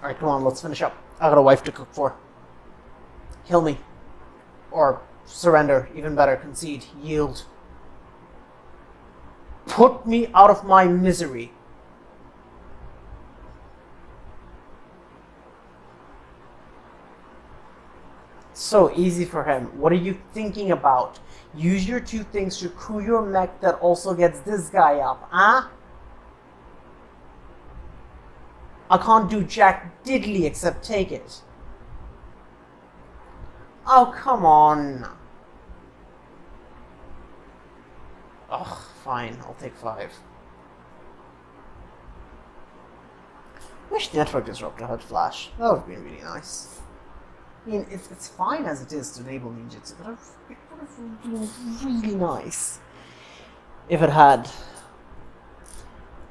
Alright, come on, let's finish up. I got a wife to cook for. Kill me. Or surrender, even better, concede, yield. Put me out of my misery. So easy for him. What are you thinking about? Use your 2 things to crew your mech that also gets this guy up, huh? I can't do jack diddly except take it. Oh, come on. Ugh, fine, I'll take 5. Wish Network Disruptor had Flash. That would have been really nice. I mean, it's fine as it is to enable ninjutsu, but it would have been really nice if it had.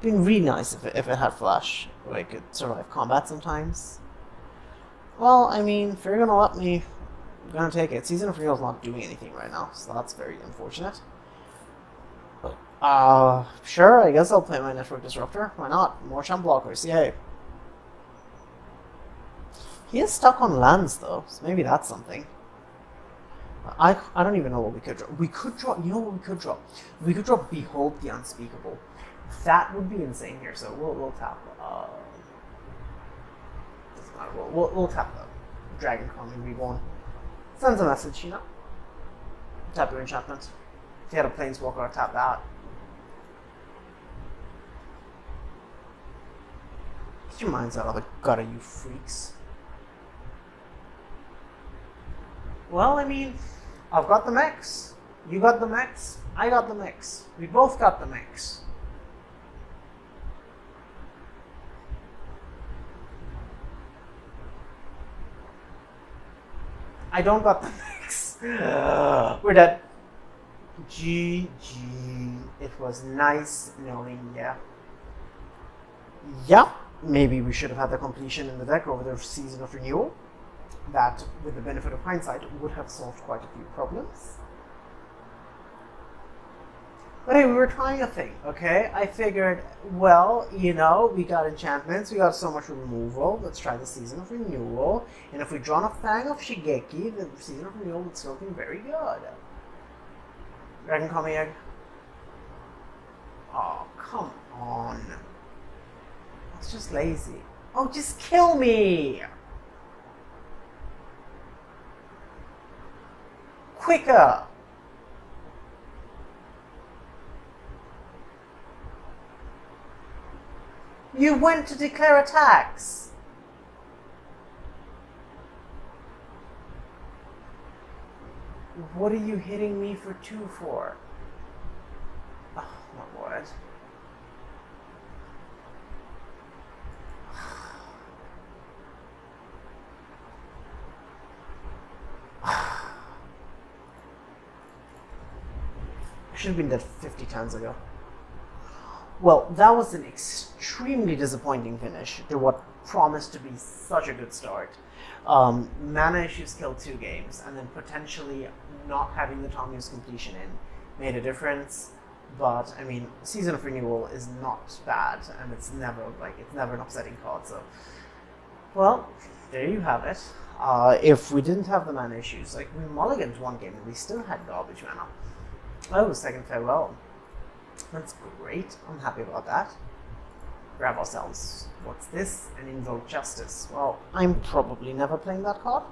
Been really nice if it had Flash, where I could survive combat sometimes. Well, I mean, if you're gonna let me, I'm gonna take it. Season of Real's not doing anything right now, so that's very unfortunate. Sure, I guess I'll play my Network Disruptor. Why not? More champ blockers, yay. He is stuck on lands though, so maybe that's something. I don't even know what we could draw. We could draw, you know what we could draw? We could draw Behold the Unspeakable. That would be insane here, so we'll tap, doesn't matter, we'll tap the Dragon Kami Reborn. Sends a message, you know? Tap your enchantment. If you had a Planeswalker, I'd tap that. Get your minds out of the gutter, you freaks. Well, I mean, I've got the mechs. You got the mechs. I got the mechs. We both got the mechs. I don't got the mechs. We're dead. GG. It was nice knowing ya. Yeah, maybe we should have had the completion in the deck over the Season of Renewal. that, with the benefit of hindsight, would have solved quite a few problems. But hey, we were trying a thing, okay? I figured, well, you know, we got enchantments, we got so much removal, let's try the Season of Renewal. And if we draw a Fang of Shigeki, the Season of Renewal would still be very good. Dragon Kami Egg. Oh, come on. It's just lazy. Oh, just kill me! Quicker! You went to declare attacks! What are you hitting me for 2 for? Oh, my word. I should have been dead 50 times ago. Well, that was an extremely disappointing finish to what promised to be such a good start. Mana issues killed 2 games, and then potentially not having the Tommy's completion in made a difference. But I mean, Season of Renewal is not bad, and it's never an upsetting card. So, well, there you have it. If we didn't have the mana issues, like we mulliganed 1 game and we still had garbage mana. Oh, second farewell. That's great. I'm happy about that. Grab ourselves. What's this? And invoke justice. Well, I'm probably never playing that card,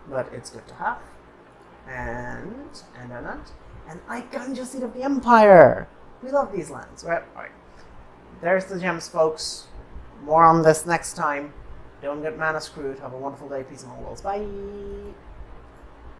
but it's good to have. And Gunja Seed of the Empire. We love these lands, right? All right. There's the gems, folks. More on this next time. Don't get mana screwed. Have a wonderful day. Peace among worlds. Bye.